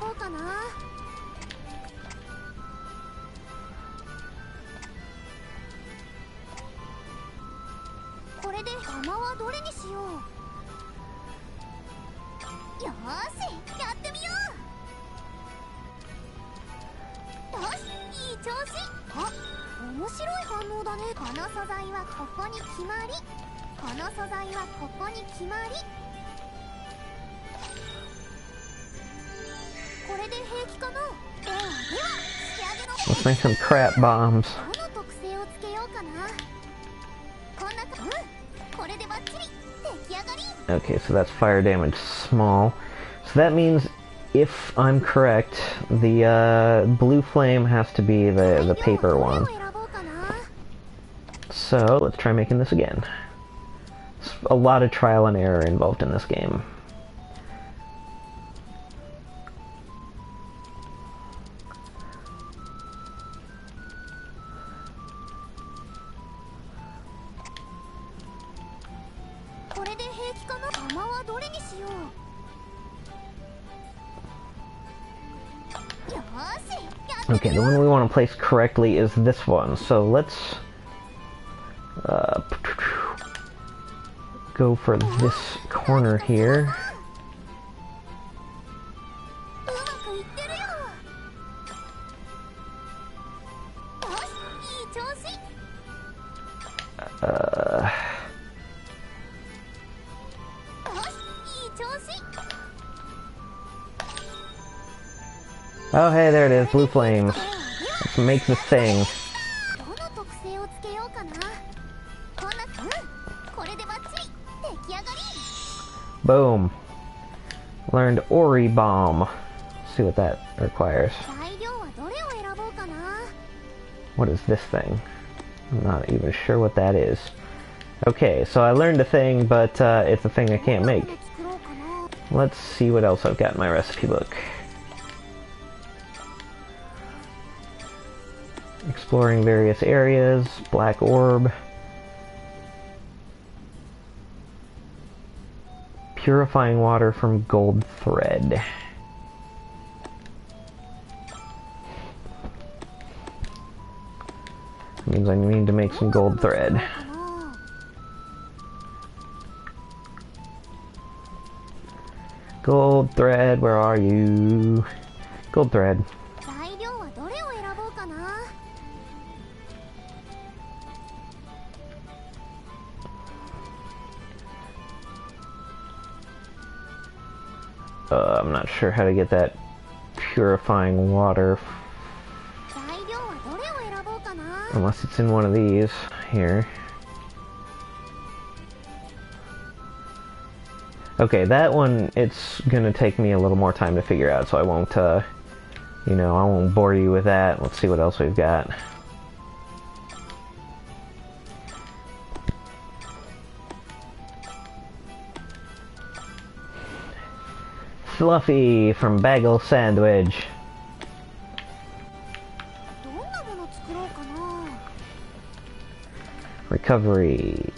let's make some crap bombs. Okay, so that's fire damage small. So that means, if I'm correct, the blue flame has to be the paper one. So let's try making this again. There's a lot of trial and error involved in this game. Okay, the one we want to place correctly is this one, so let's go for this corner here. Oh, hey, there it is, blue flames. Let's make this thing. Boom. Learned Ori Bomb. Let's see what that requires. What is this thing? I'm not even sure what that is. Okay, so I learned a thing, but it's a thing I can't make. Let's see what else I've got in my recipe book. Exploring various areas, black orb, purifying water from gold thread. That means I need to make some gold thread. Gold thread, where are you? Gold thread. I'm not sure how to get that purifying water. Unless it's in one of these here. Okay, that one, it's gonna take me a little more time to figure out, so I won't, you know, I won't bore you with that. Let's see what else we've got. Fluffy from Bagel Sandwich. Recovery.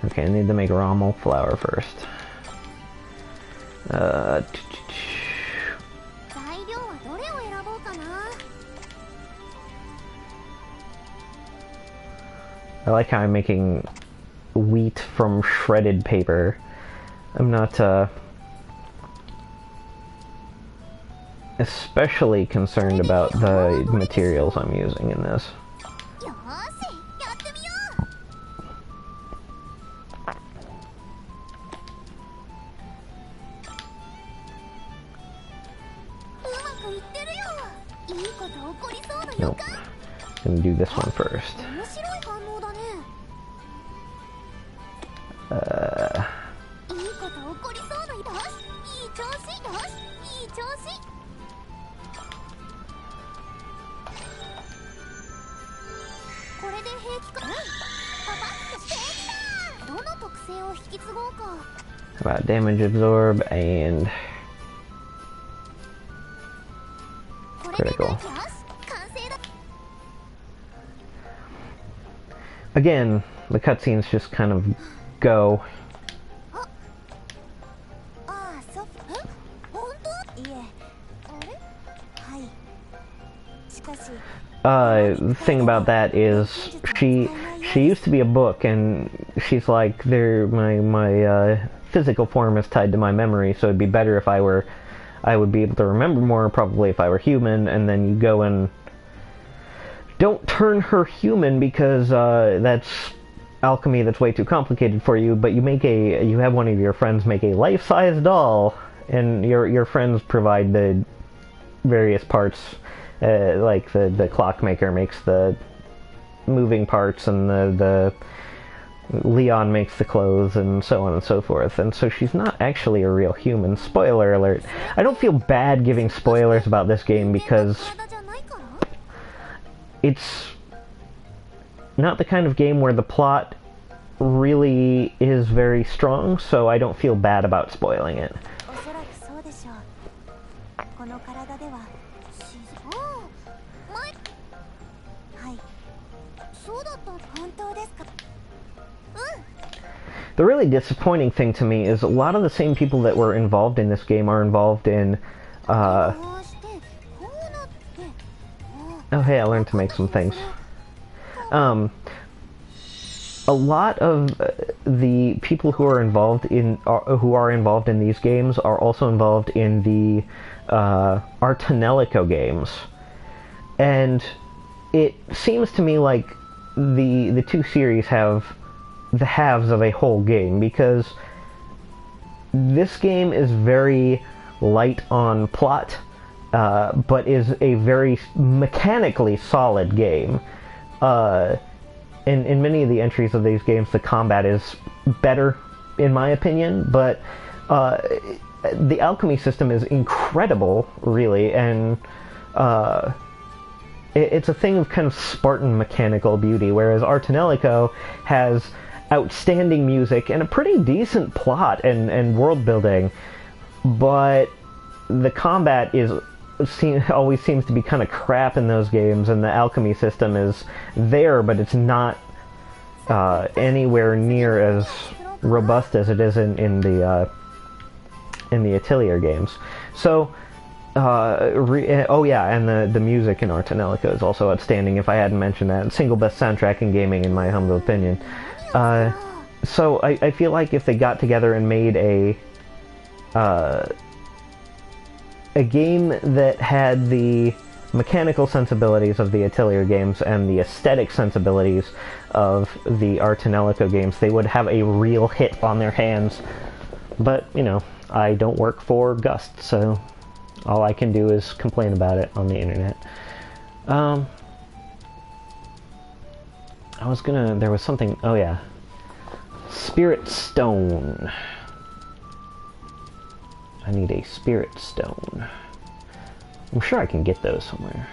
Okay, I need to make Rommel flour first. I like how I'm making wheat from shredded paper. I'm not especially concerned about the materials I'm using in this. Nope. I'm gonna do this one first. About damage absorb and critical. again, the cutscenes just kind of go. The thing about that is she used to be a book, and she's like, my physical form is tied to my memory, so it'd be better if I would be able to remember more, probably if I were human. And then you go and don't turn her human because that's alchemy, that's way too complicated for you, but you have one of your friends make a life-size doll, and your friends provide the various parts. Like the clockmaker makes the moving parts, and the Leon makes the clothes, and so on and so forth. And so she's not actually a real human. Spoiler alert. I don't feel bad giving spoilers about this game because it's not the kind of game where the plot really is very strong, so I don't feel bad about spoiling it. The really disappointing thing to me is a lot of the same people that were involved in this game are involved in, oh hey, I learned to make some things. A lot of the people who are involved in these games are also involved in the Artanelico games, and it seems to me like the two series have the halves of a whole game, because this game is very light on plot, but is a very mechanically solid game. In many of the entries of these games, the combat is better, in my opinion, but the alchemy system is incredible, really, and it's a thing of kind of Spartan mechanical beauty, whereas Artanelico has outstanding music and a pretty decent plot and world building, but the combat always seems to be kind of crap in those games, and the alchemy system is there, but it's not anywhere near as robust as it is in the Atelier games. So, oh yeah, and the music in Artanelico is also outstanding, if I hadn't mentioned that. Single best soundtrack in gaming, in my humble opinion. So I feel like if they got together and made a game that had the mechanical sensibilities of the Atelier games and the aesthetic sensibilities of the Artanelico games, they would have a real hit on their hands. But, you know, I don't work for Gust, so all I can do is complain about it on the internet. There was something, oh yeah. Spirit Stone. I need a Spirit Stone. I'm sure I can get those somewhere.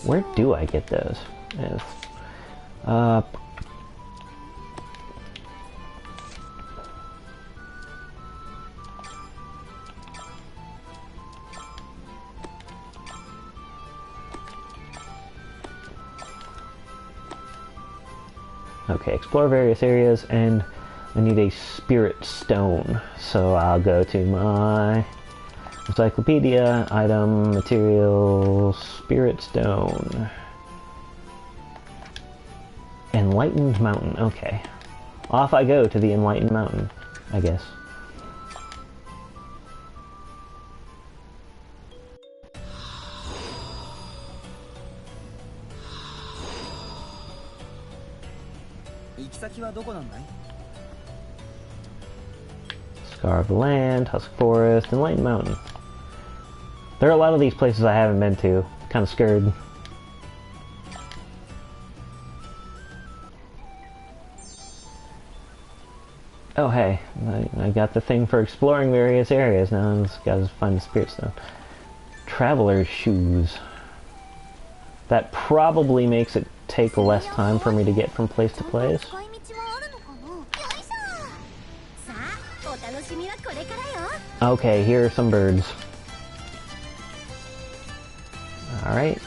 Where do I get those? Yes. Okay, explore various areas, and I need a Spirit Stone. So I'll go to my encyclopedia, item, materials, Spirit Stone. Enlightened Mountain, okay. Off I go to the Enlightened Mountain, I guess. Scar of the Land, Husk Forest, Enlightened Mountain. There are a lot of these places I haven't been to. Kind of scared. Oh hey, I got the thing for exploring various areas. Now I just gotta find the Spirit Stone. Traveler's Shoes. That probably makes it take less time for me to get from place to place. Okay, here are some birds. Alright.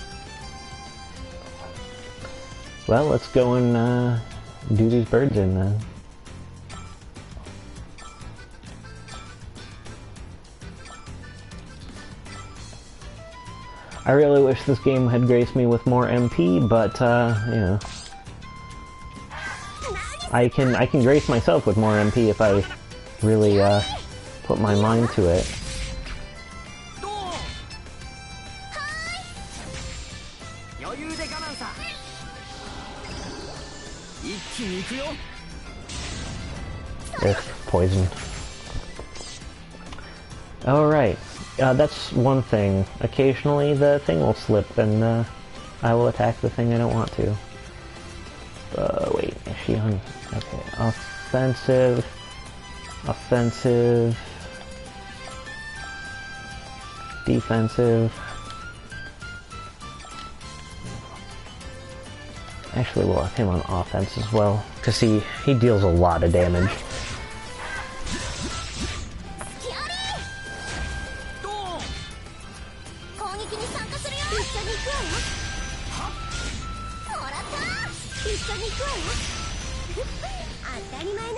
Well, let's go and do these birds in then. I really wish this game had graced me with more MP, but you know, I can grace myself with more MP if I really put my mind to it. If poison. Alright, that's one thing. Occasionally the thing will slip and I will attack the thing I don't want to. Wait, is she on... Okay, offensive... Offensive... Defensive... Actually, we'll have him on offense as well, because he deals a lot of damage.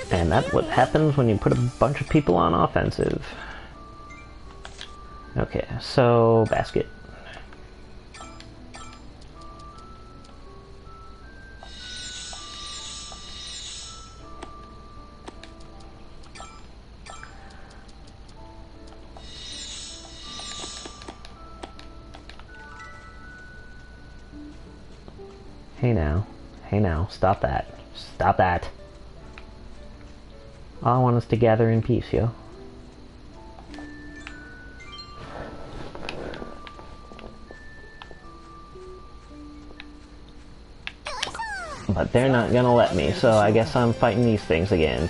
And that's what happens when you put a bunch of people on offensive. Okay, so basket. Hey now, stop that. Stop that. All I want is to gather in peace, yo. But they're not gonna let me, so I guess I'm fighting these things again.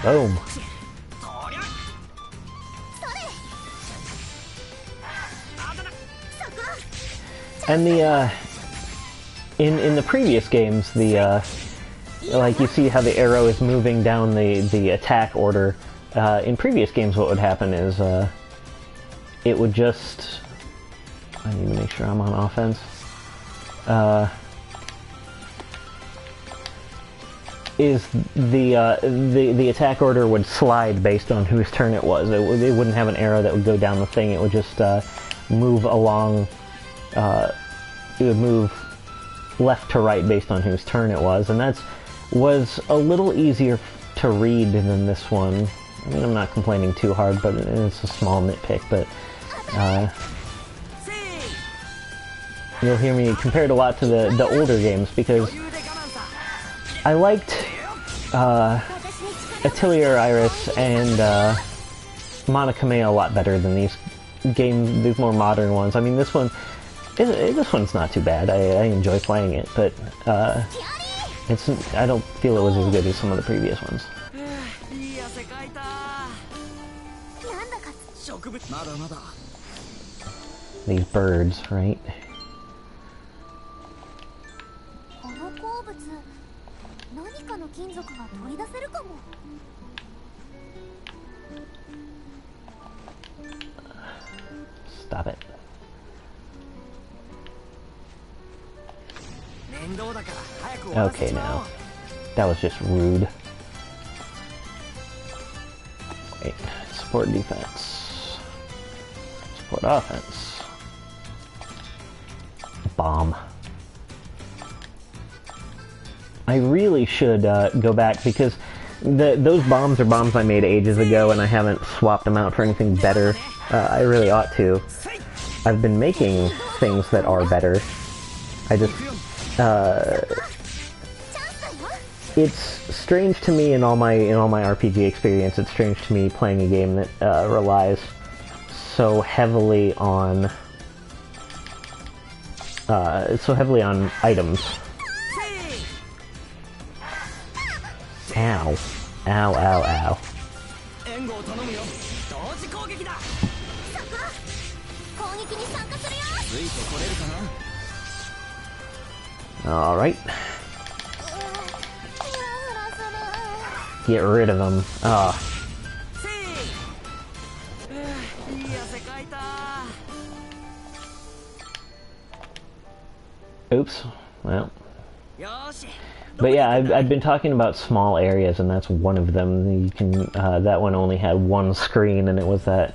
Boom. And the in the previous games, the like you see how the arrow is moving down the attack order. In previous games, what would happen is it would just... I need to make sure I'm on offense. Is the attack order would slide based on whose turn it was. It wouldn't have an arrow that would go down the thing. It would just move along. It would move left to right based on whose turn it was, and that was a little easier to read than this one. I mean, I'm not complaining too hard, but it's a small nitpick. But you'll hear me compared a lot to the older games because I liked Atelier Iris and Monokame a lot better than these games, these more modern ones. I mean, this one's not too bad. I enjoy playing it, but I don't feel it was as good as some of the previous ones. These birds, right? Stop it. Okay, now. That was just rude. Wait. Support defense. Support offense. Bomb. I really should go back because those bombs are bombs I made ages ago and I haven't swapped them out for anything better. I really ought to. I've been making things that are better. I just... it's strange to me in all my RPG experience. It's strange to me playing a game that relies so heavily on items. Ow. Ow, ow, ow. Alright. Get rid of them. Ah. Oops. Well. But yeah, I've been talking about small areas, and that's one of them. You can that one only had one screen, and it was the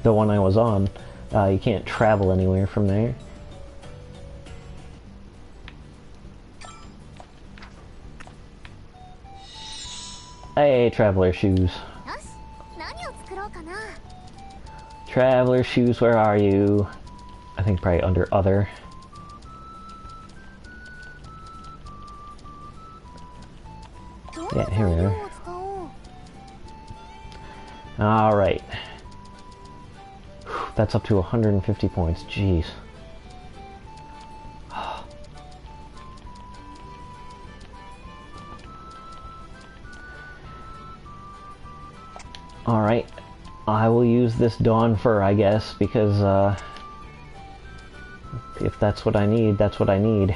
one I was on. You can't travel anywhere from there. Hey, traveler shoes. Traveler shoes, where are you? I think probably under other. Yeah, here we are. Alright. That's up to 150 points. Jeez. Alright. I will use this Dawn Fur, I guess, because, if that's what I need, that's what I need.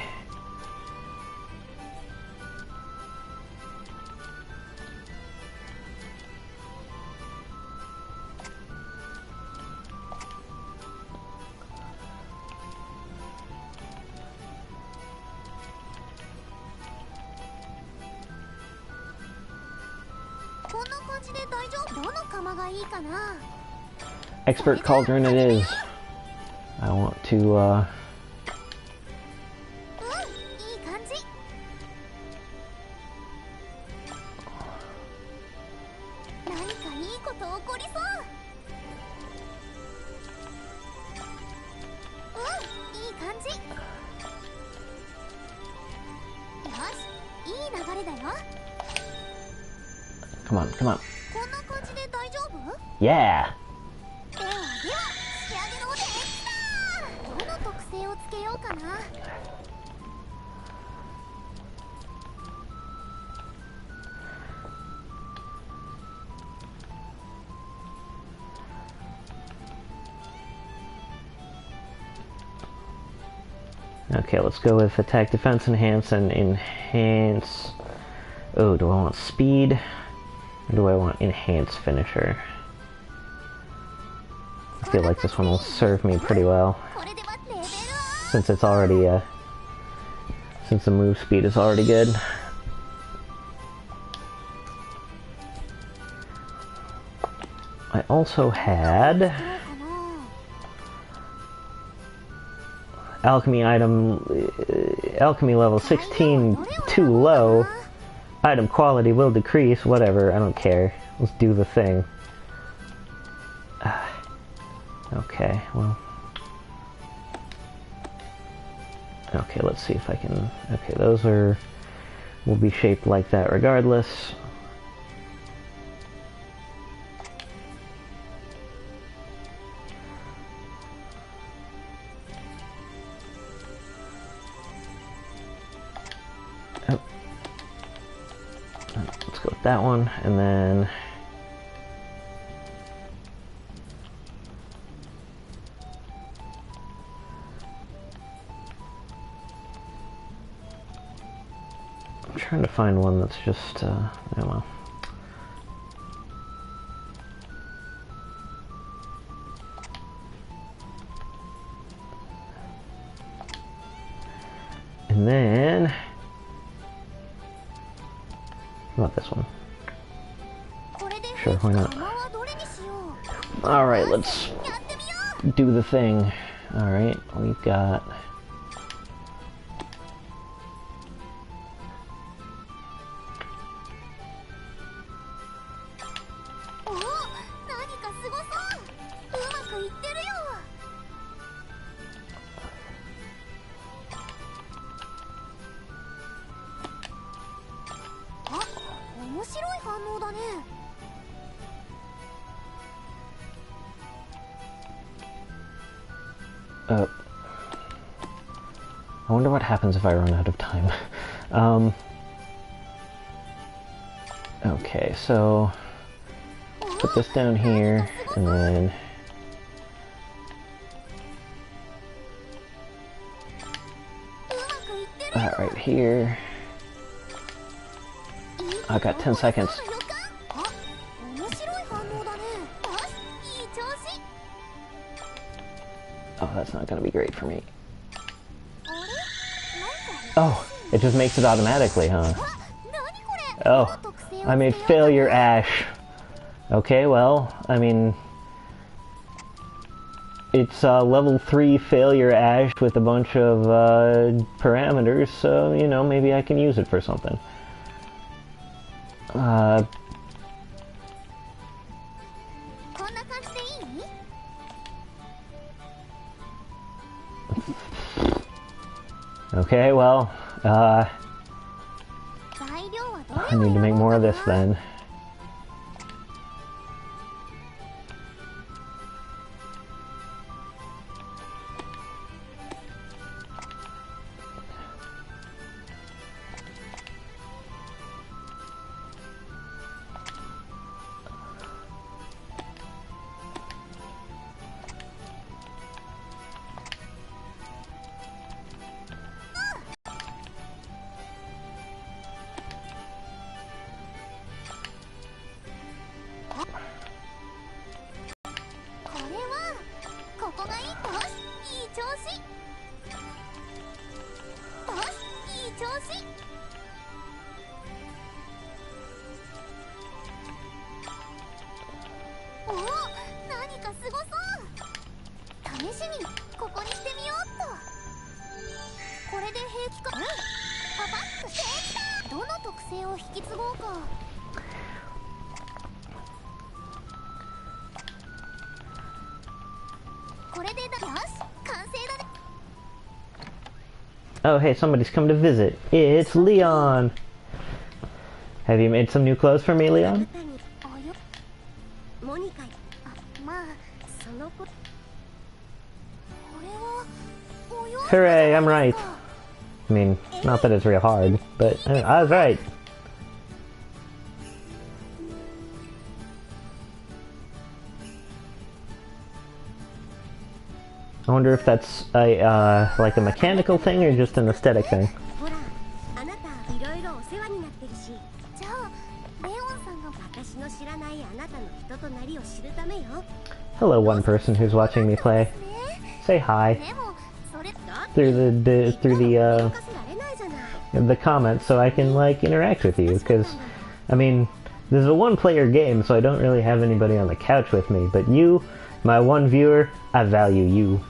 Expert Cauldron it is. I want to, Come on, come on. Yeah! Okay, let's go with attack, defense, enhance, and enhance. Oh, do I want speed? Or do I want enhance finisher? I feel like this one will serve me pretty well. Since it's already, since the move speed is already good. I also had Alchemy item, Alchemy level 16 too low. Item quality will decrease, whatever, I don't care. Let's do the thing. Okay, well. Okay, let's see if I can... Okay, those will be shaped like that regardless. Oh. Let's go with that one, and then... I'm trying to find one that's just, oh well. And then... How about this one? Sure, why not? Alright, let's do the thing. Alright, we've got... I wonder what happens if I run out of time. Okay, so... put this down here, and then... that right here. I got 10 seconds. Oh, that's not gonna be great for me. Oh, it just makes it automatically, huh? Oh, I made failure ash. Okay, well, I mean... it's level 3 failure ash with a bunch of parameters, so, you know, maybe I can use it for something. Okay, well, I need to make more of this then. Oh, hey, somebody's come to visit. It's Leon! Have you made some new clothes for me, Leon? Hooray, I'm right. I mean, not that it's real hard, but I was right. I wonder if that's a, like a mechanical thing or just an aesthetic thing. Hello, one person who's watching me play. Say hi. Through the comments so I can, like, interact with you, because, I mean, this is a one-player game, so I don't really have anybody on the couch with me, but you, my one viewer, I value you.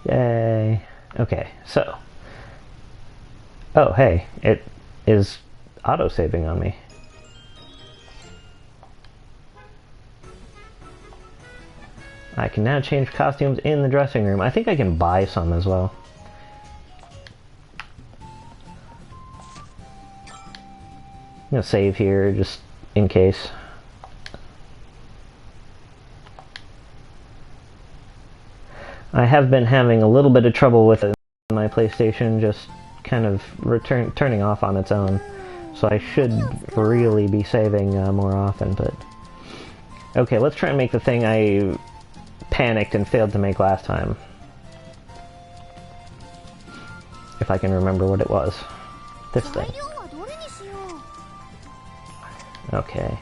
Yay. Okay, so. Oh, hey, it is auto-saving on me. I can now change costumes in the dressing room. I think I can buy some as well. I'm gonna save here just in case. I have been having a little bit of trouble with my PlayStation just kind of turning off on its own, so I should really be saving more often, but... Okay, let's try and make the thing I panicked and failed to make last time. If I can remember what it was. This thing. Okay.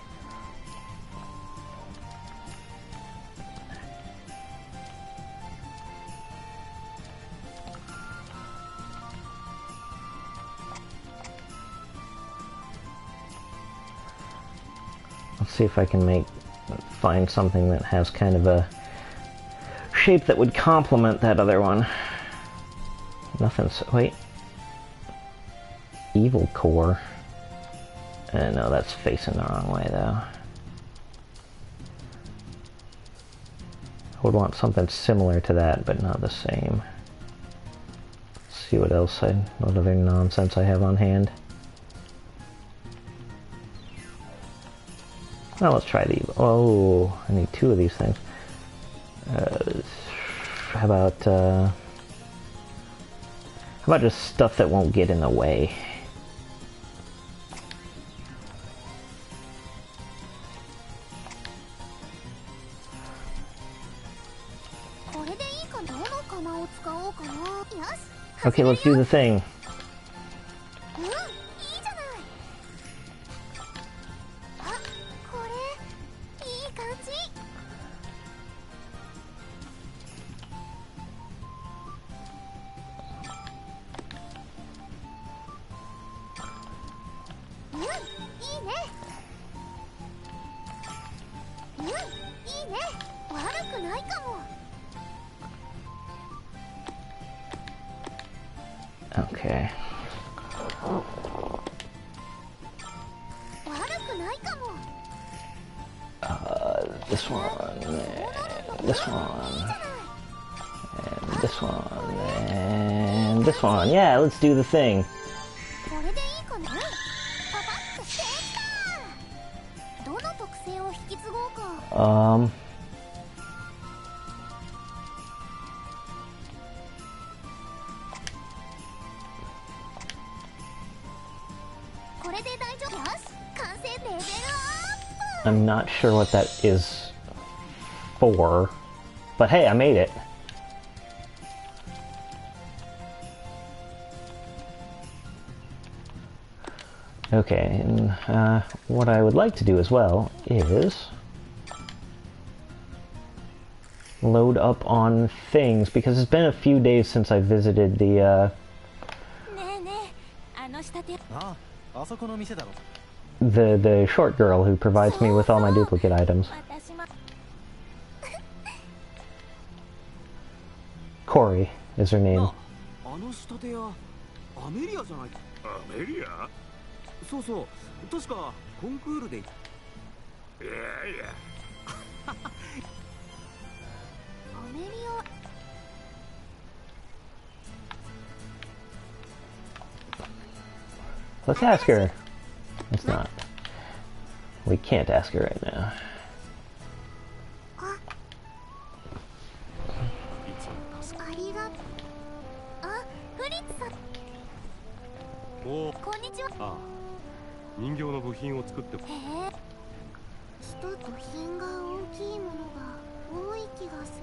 Let's see if I can find something that has kind of a shape that would complement that other one. Wait. Evil core. No, that's facing the wrong way though. would want something similar to that, but not the same. Let's see what else what other nonsense I have on hand. Well, let's try these. Oh, I need 2 of these things. How about just stuff that won't get in the way? Okay, let's do the thing. Okay. This one, and this one, and this one, and this one. Yeah, let's do the thing. I'm not sure what that is for, but hey, I made it. Okay, and what I would like to do as well is load up on things, because it's been a few days since I visited the short girl who provides me with all my duplicate items. Corey is her name. Let's ask her. Let's not. We can't ask her right now.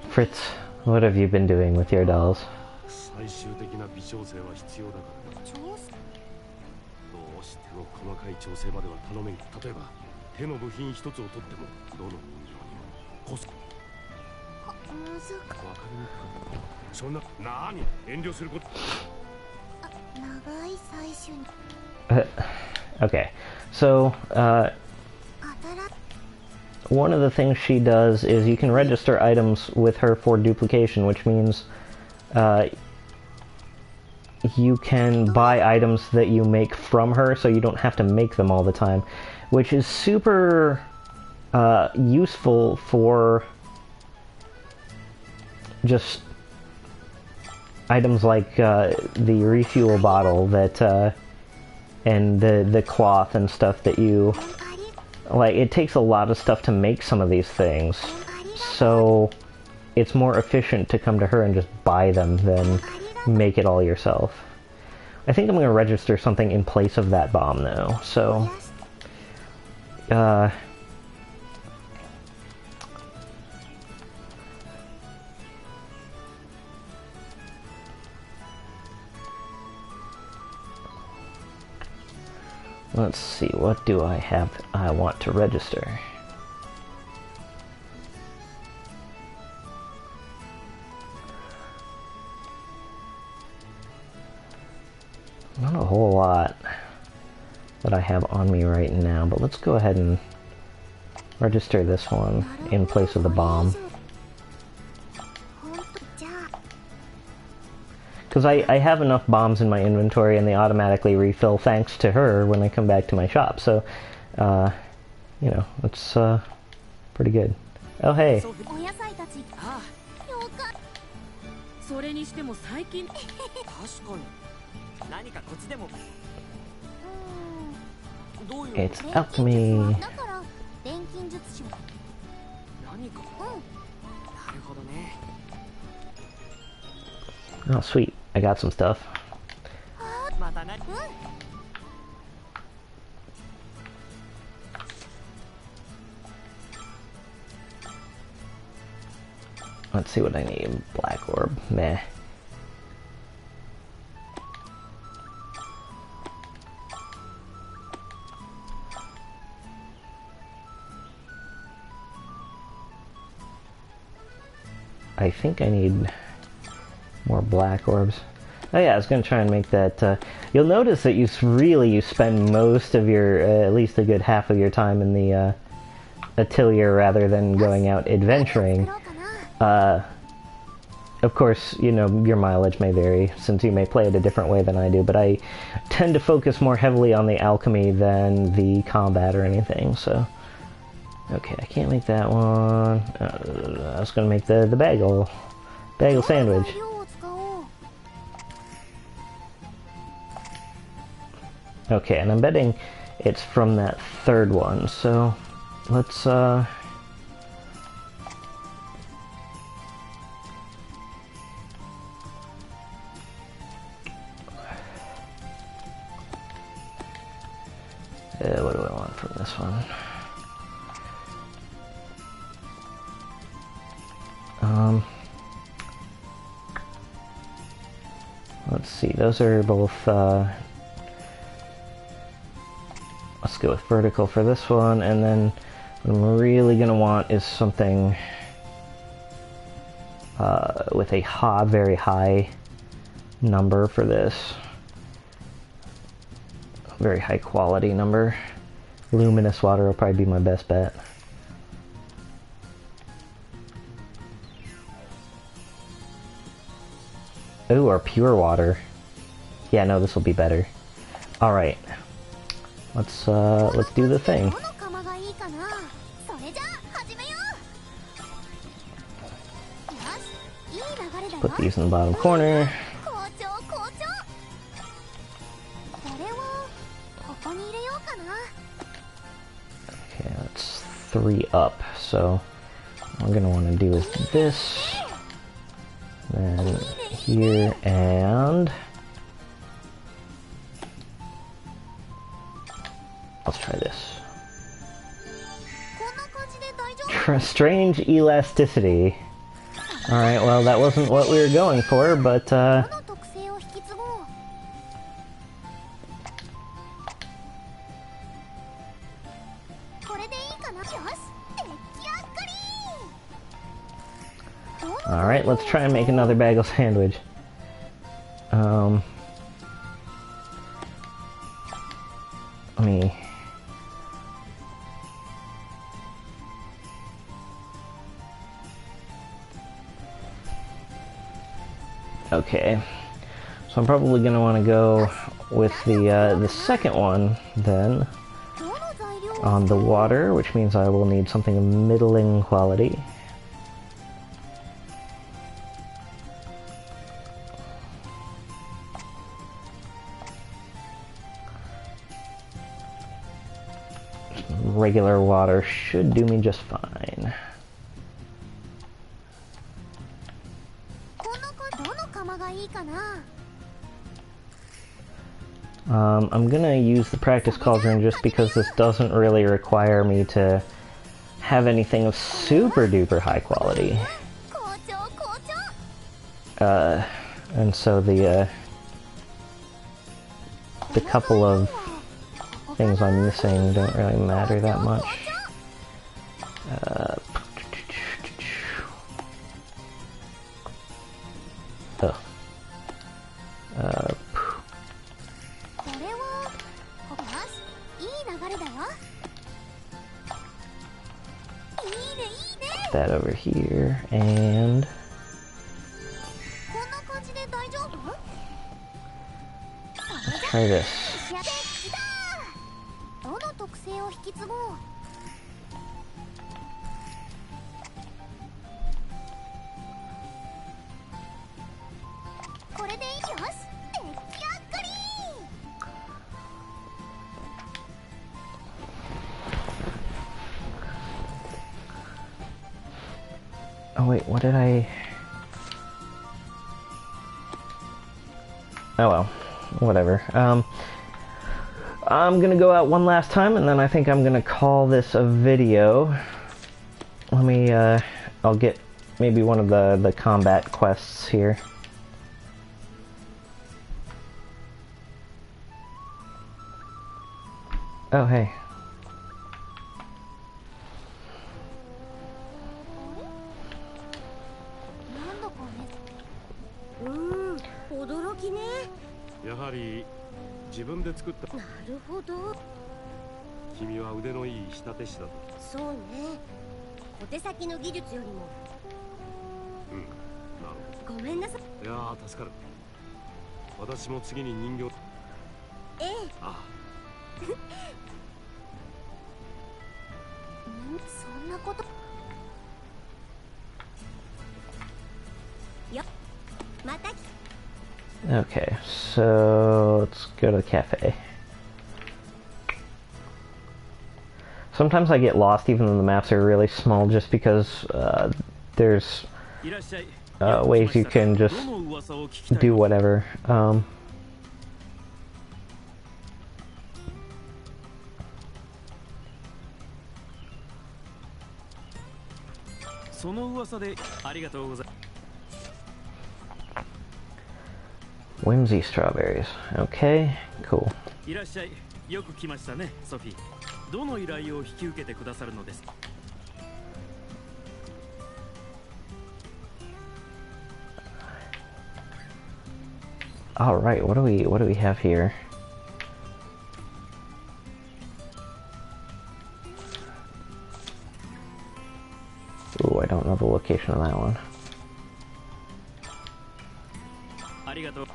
Fritz, what have you been doing with your dolls? Okay, so one of the things she does is you can register items with her for duplication, which means you can buy items that you make from her, so you don't have to make them all the time, which is super useful for just items like the refuel bottle that and the cloth and stuff that you like. It takes a lot of stuff to make some of these things, so it's more efficient to come to her and just buy them than make it all yourself. I think I'm going to register something in place of that bomb though, so let's see, what do I want to register? Not a whole lot that I have on me right now, but let's go ahead and register this one in place of the bomb. Because I have enough bombs in my inventory and they automatically refill thanks to her when I come back to my shop, so, you know, it's pretty good. Oh, hey. れにしても最近確かに何かコツでも。どういう It's alchemy. だから錬金術師は何か。なるほどね。 Oh, sweet. I got some stuff. また何。Let's see what I need. Black orb. Meh. I think I need more black orbs. Oh yeah, I was going to try and make that... you'll notice that you spend most of your, at least a good half of your time in the atelier rather than going out adventuring. Of course, you know, your mileage may vary, since you may play it a different way than I do, but I tend to focus more heavily on the alchemy than the combat or anything, so... Okay, I can't make that one. I was gonna make the bagel sandwich. Okay, and I'm betting it's from that third one, so let's what do I want from this one? Let's see, those are both, let's go with vertical for this one, and then what I'm really gonna want is something, with a very high number for this. Very high quality number. Luminous water will probably be my best bet. Ooh, or pure water. Yeah, no, this will be better. All right, let's do the thing. Put these in the bottom corner. Okay, that's 3 up. So what I'm gonna want to do is this. Then here, and let's try this. Strange elasticity. Alright, well that wasn't what we were going for, but alright, let's try and make another bagel sandwich. Let me... Okay, so I'm probably going to want to go with the second one, then, on the water, which means I will need something of middling quality. Regular water should do me just fine. I'm gonna use the practice cauldron just because this doesn't really require me to have anything of super duper high quality. And so the couple of things I'm missing don't really matter that much. Put that over here, and let's try this. Oh wait, what did I... Oh well, whatever. I'm gonna go out one last time, and then I think I'm gonna call this a video. Let me, I'll get maybe one of the combat quests here. Oh, hey. なんだかね。驚きね。やはり自分で作った。なるほど。君は腕のいい仕立て師だと。そうね。小手先の技術よりも。うん、なるほど。ごめんなさい。いやー、助かる。私も次に人形。ええ。ああ。そんなこと。よ。また。 Okay, so let's go to the cafe. Sometimes I get lost even though the maps are really small just because there's ways you can just do whatever. Whimsy strawberries. Okay, cool. いらっしゃい。よく来ましたね、ソフィー。どの依頼を引き受けてくださるのですか? All right, what do we have here? Ooh, I don't know the location of that one. ありがとう。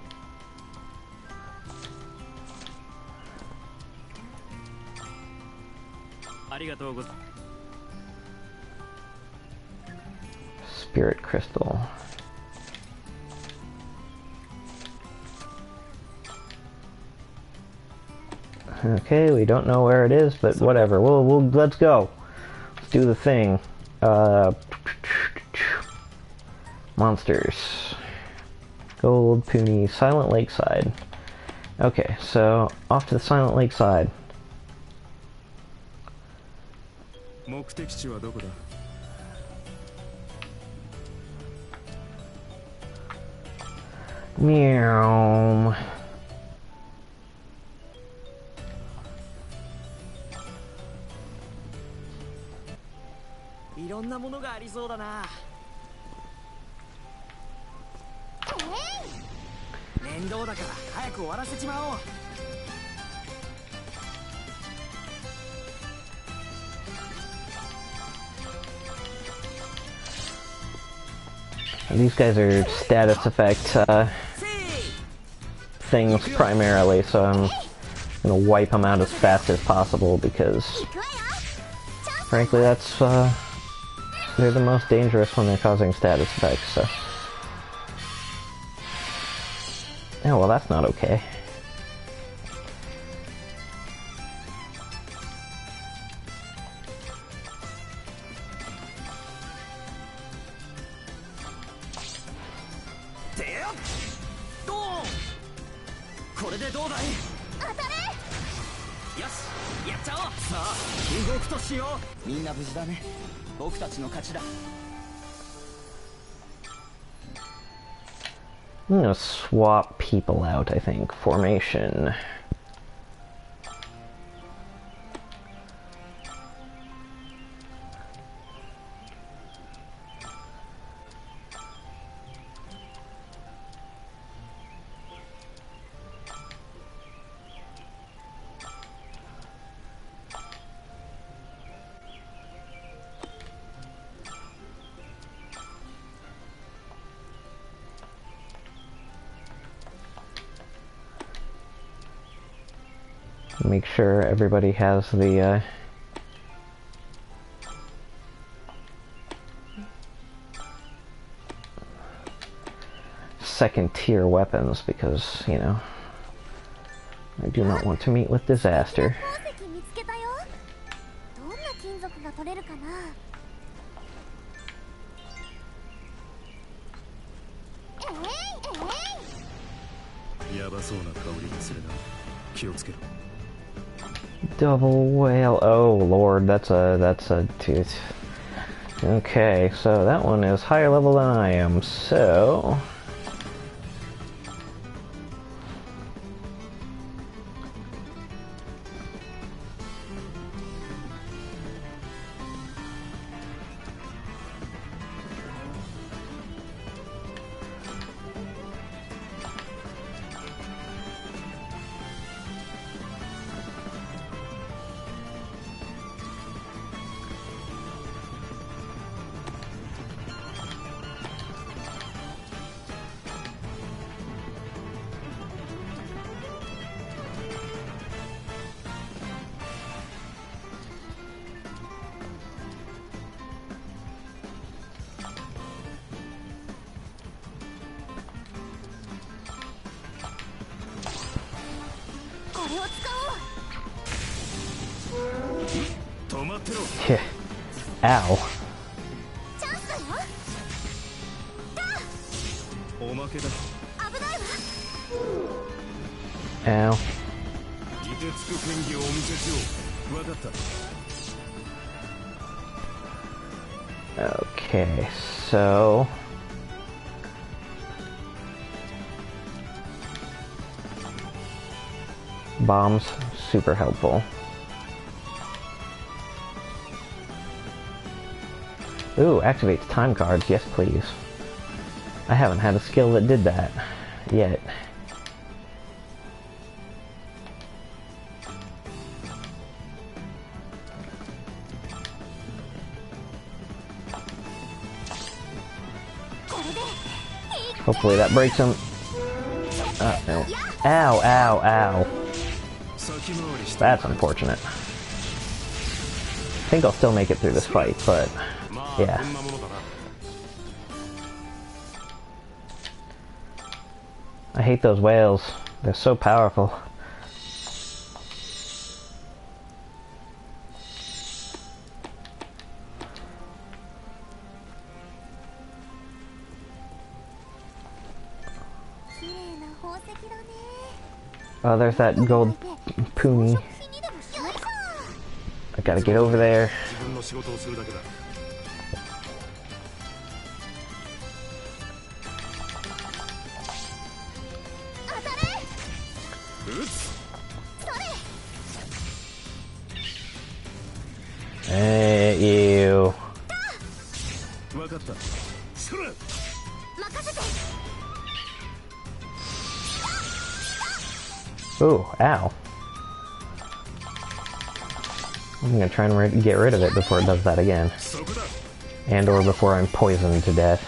Spirit crystal. Okay, we don't know where it is, but whatever. We'll let's go. Let's do the thing. Monsters. Gold, Puni, Silent Lakeside. Okay, so off to the Silent Lakeside. 目的地はどこだ? Meow. いろんなものがありそうだな。面倒だから早く終わらせちまおう。 These guys are status effect things primarily, so I'm gonna wipe them out as fast as possible because, frankly, that's they're the most dangerous when they're causing status effects. So, oh well, that's not okay. I'm gonna swap people out, I think. Formation. Make sure everybody has the second tier weapons because, you know, I do not want to meet with disaster. やばそうな香りがするな。気をつけろ。 Double whale. Oh lord, that's a tooth. Okay, so that one is higher level than I am, so... Yeah. Ow. Ow. Okay, so... bombs, super helpful. Ooh, activates time cards, yes please. I haven't had a skill that did that yet. Hopefully that breaks him. No. Ow, ow, ow. That's unfortunate. I think I'll still make it through this fight, but yeah. I hate those whales. They're so powerful. Oh, there's that gold pony. I gotta get over there. Hey, you. Ooh, ow. I'm gonna try and get rid of it before it does that again. And or before I'm poisoned to death.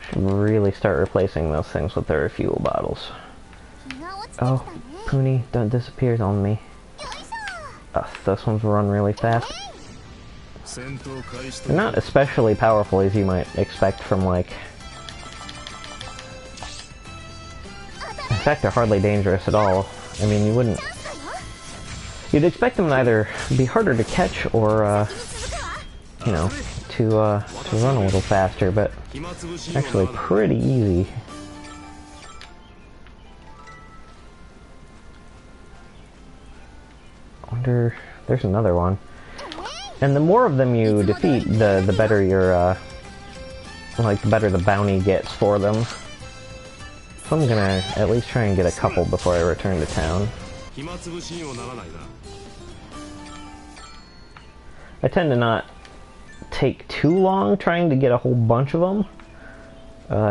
Should really start replacing those things with their refuel bottles. Oh, Puni, don't disappear on me. Those ones run really fast. They're not especially powerful as you might expect from, like... In fact, they're hardly dangerous at all. I mean, you wouldn't... You'd expect them to either be harder to catch or, you know, to run a little faster, but actually pretty easy. Wonder... There's another one. And the more of them you defeat, the better your, like, the better the bounty gets for them. So I'm gonna at least try and get a couple before I return to town. I tend to not take too long trying to get a whole bunch of them,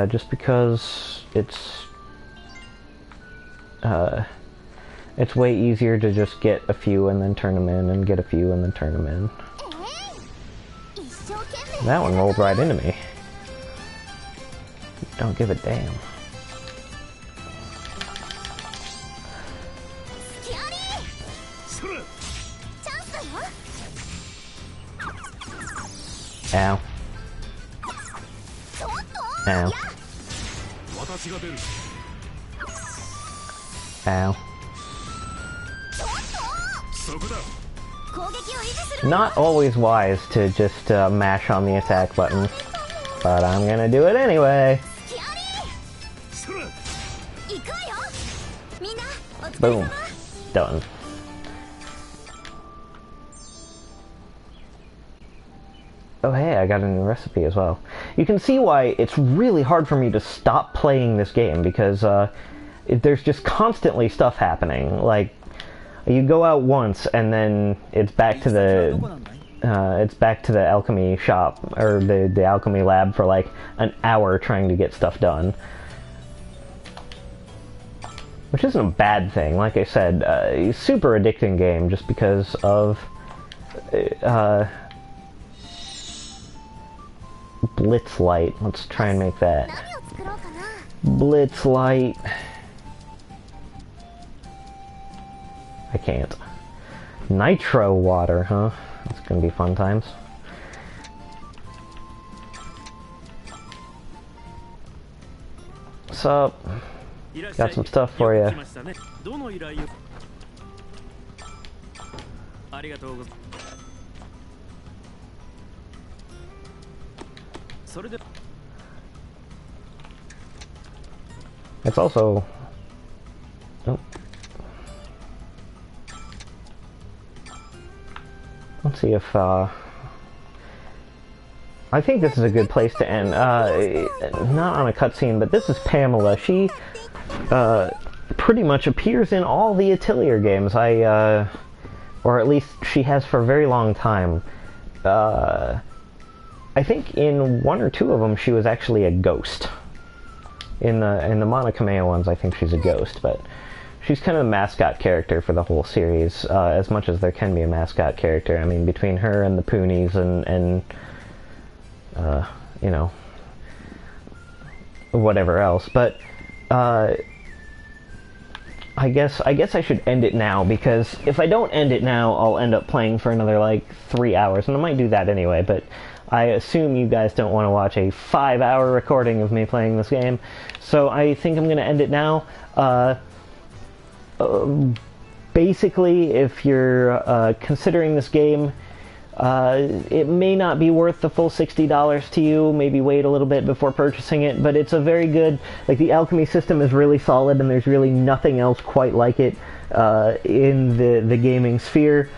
just because it's way easier to just get a few and then turn them in, and get a few and then turn them in. That one rolled right into me. Don't give a damn. Ow. Ow. 私が出る。 Ow. そこだ。 攻撃を維持する。 Not always wise to just mash on the attack button, but I'm gonna do it anyway. ヒアリそら。ー行くわよ。みんなお疲れ Boom. 様。 Done. Oh hey, I got a new recipe as well. You can see why it's really hard for me to stop playing this game, because there's just constantly stuff happening. Like, you go out once and then it's back to the alchemy shop, or the alchemy lab, for like an hour trying to get stuff done. Which isn't a bad thing. Like I said, a super addicting game just because of Blitz Light. Let's try and make that. 何を作ろうかな。 Blitz Light. I can't. Nitro water, huh? That's gonna be fun times. Sup? Got some stuff for you. どの依頼を。ありがとうございます。それで。 It's also... Oh. Let's see if, I think this is a good place to end. Not on a cutscene, but this is Pamela. She, pretty much appears in all the Atelier games. Or at least she has for a very long time. I think in one or two of them she was actually a ghost. In the Monokamea ones, I think she's a ghost, but she's kind of a mascot character for the whole series, as much as there can be a mascot character. I mean, between her and the Poonies and you know, whatever else. But I guess I should end it now, because if I don't end it now, I'll end up playing for another like 3 hours, and I might do that anyway. But I assume you guys don't want to watch a 5-hour recording of me playing this game, so I think I'm going to end it now. Basically, if you're considering this game, it may not be worth the full $60 to you. Maybe wait a little bit before purchasing it, but it's a very good, like, the alchemy system is really solid, and there's really nothing else quite like it in the gaming sphere.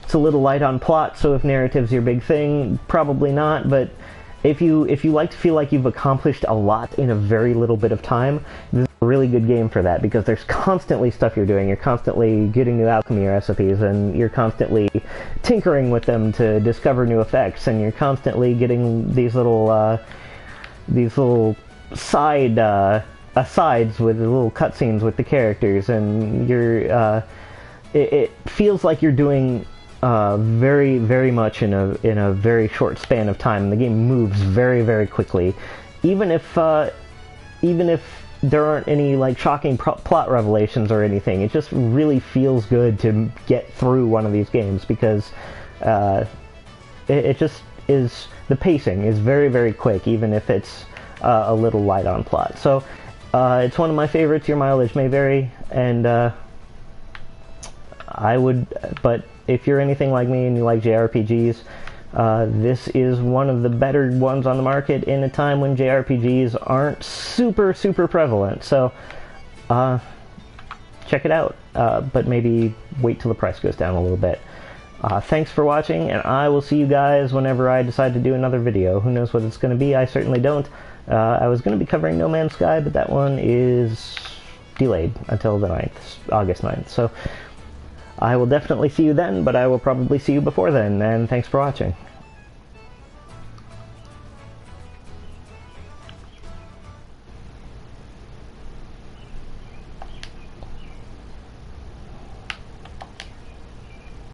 It's a little light on plot, so if narrative's your big thing, probably not, but if you like to feel like you've accomplished a lot in a very little bit of time, this is a really good game for that, because there's constantly stuff you're doing. You're constantly getting new alchemy recipes, and you're constantly tinkering with them to discover new effects, and you're constantly getting these little asides with the little cutscenes with the characters, and it feels like you're doing very, very much in a very short span of time. The game moves very, very quickly, even if there aren't any like shocking plot revelations or anything. It just really feels good to get through one of these games, because it just is, the pacing is very, very quick, even if it's a little light on plot. So it's one of my favorites. Your mileage may vary, and but if you're anything like me and you like JRPGs, this is one of the better ones on the market in a time when JRPGs aren't super, super prevalent. So, check it out, but maybe wait till the price goes down a little bit. Thanks for watching, and I will see you guys whenever I decide to do another video. Who knows what it's going to be? I certainly don't. I was going to be covering No Man's Sky, but that one is delayed until the 9th, August 9th. So, I will definitely see you then, but I will probably see you before then, and thanks for watching.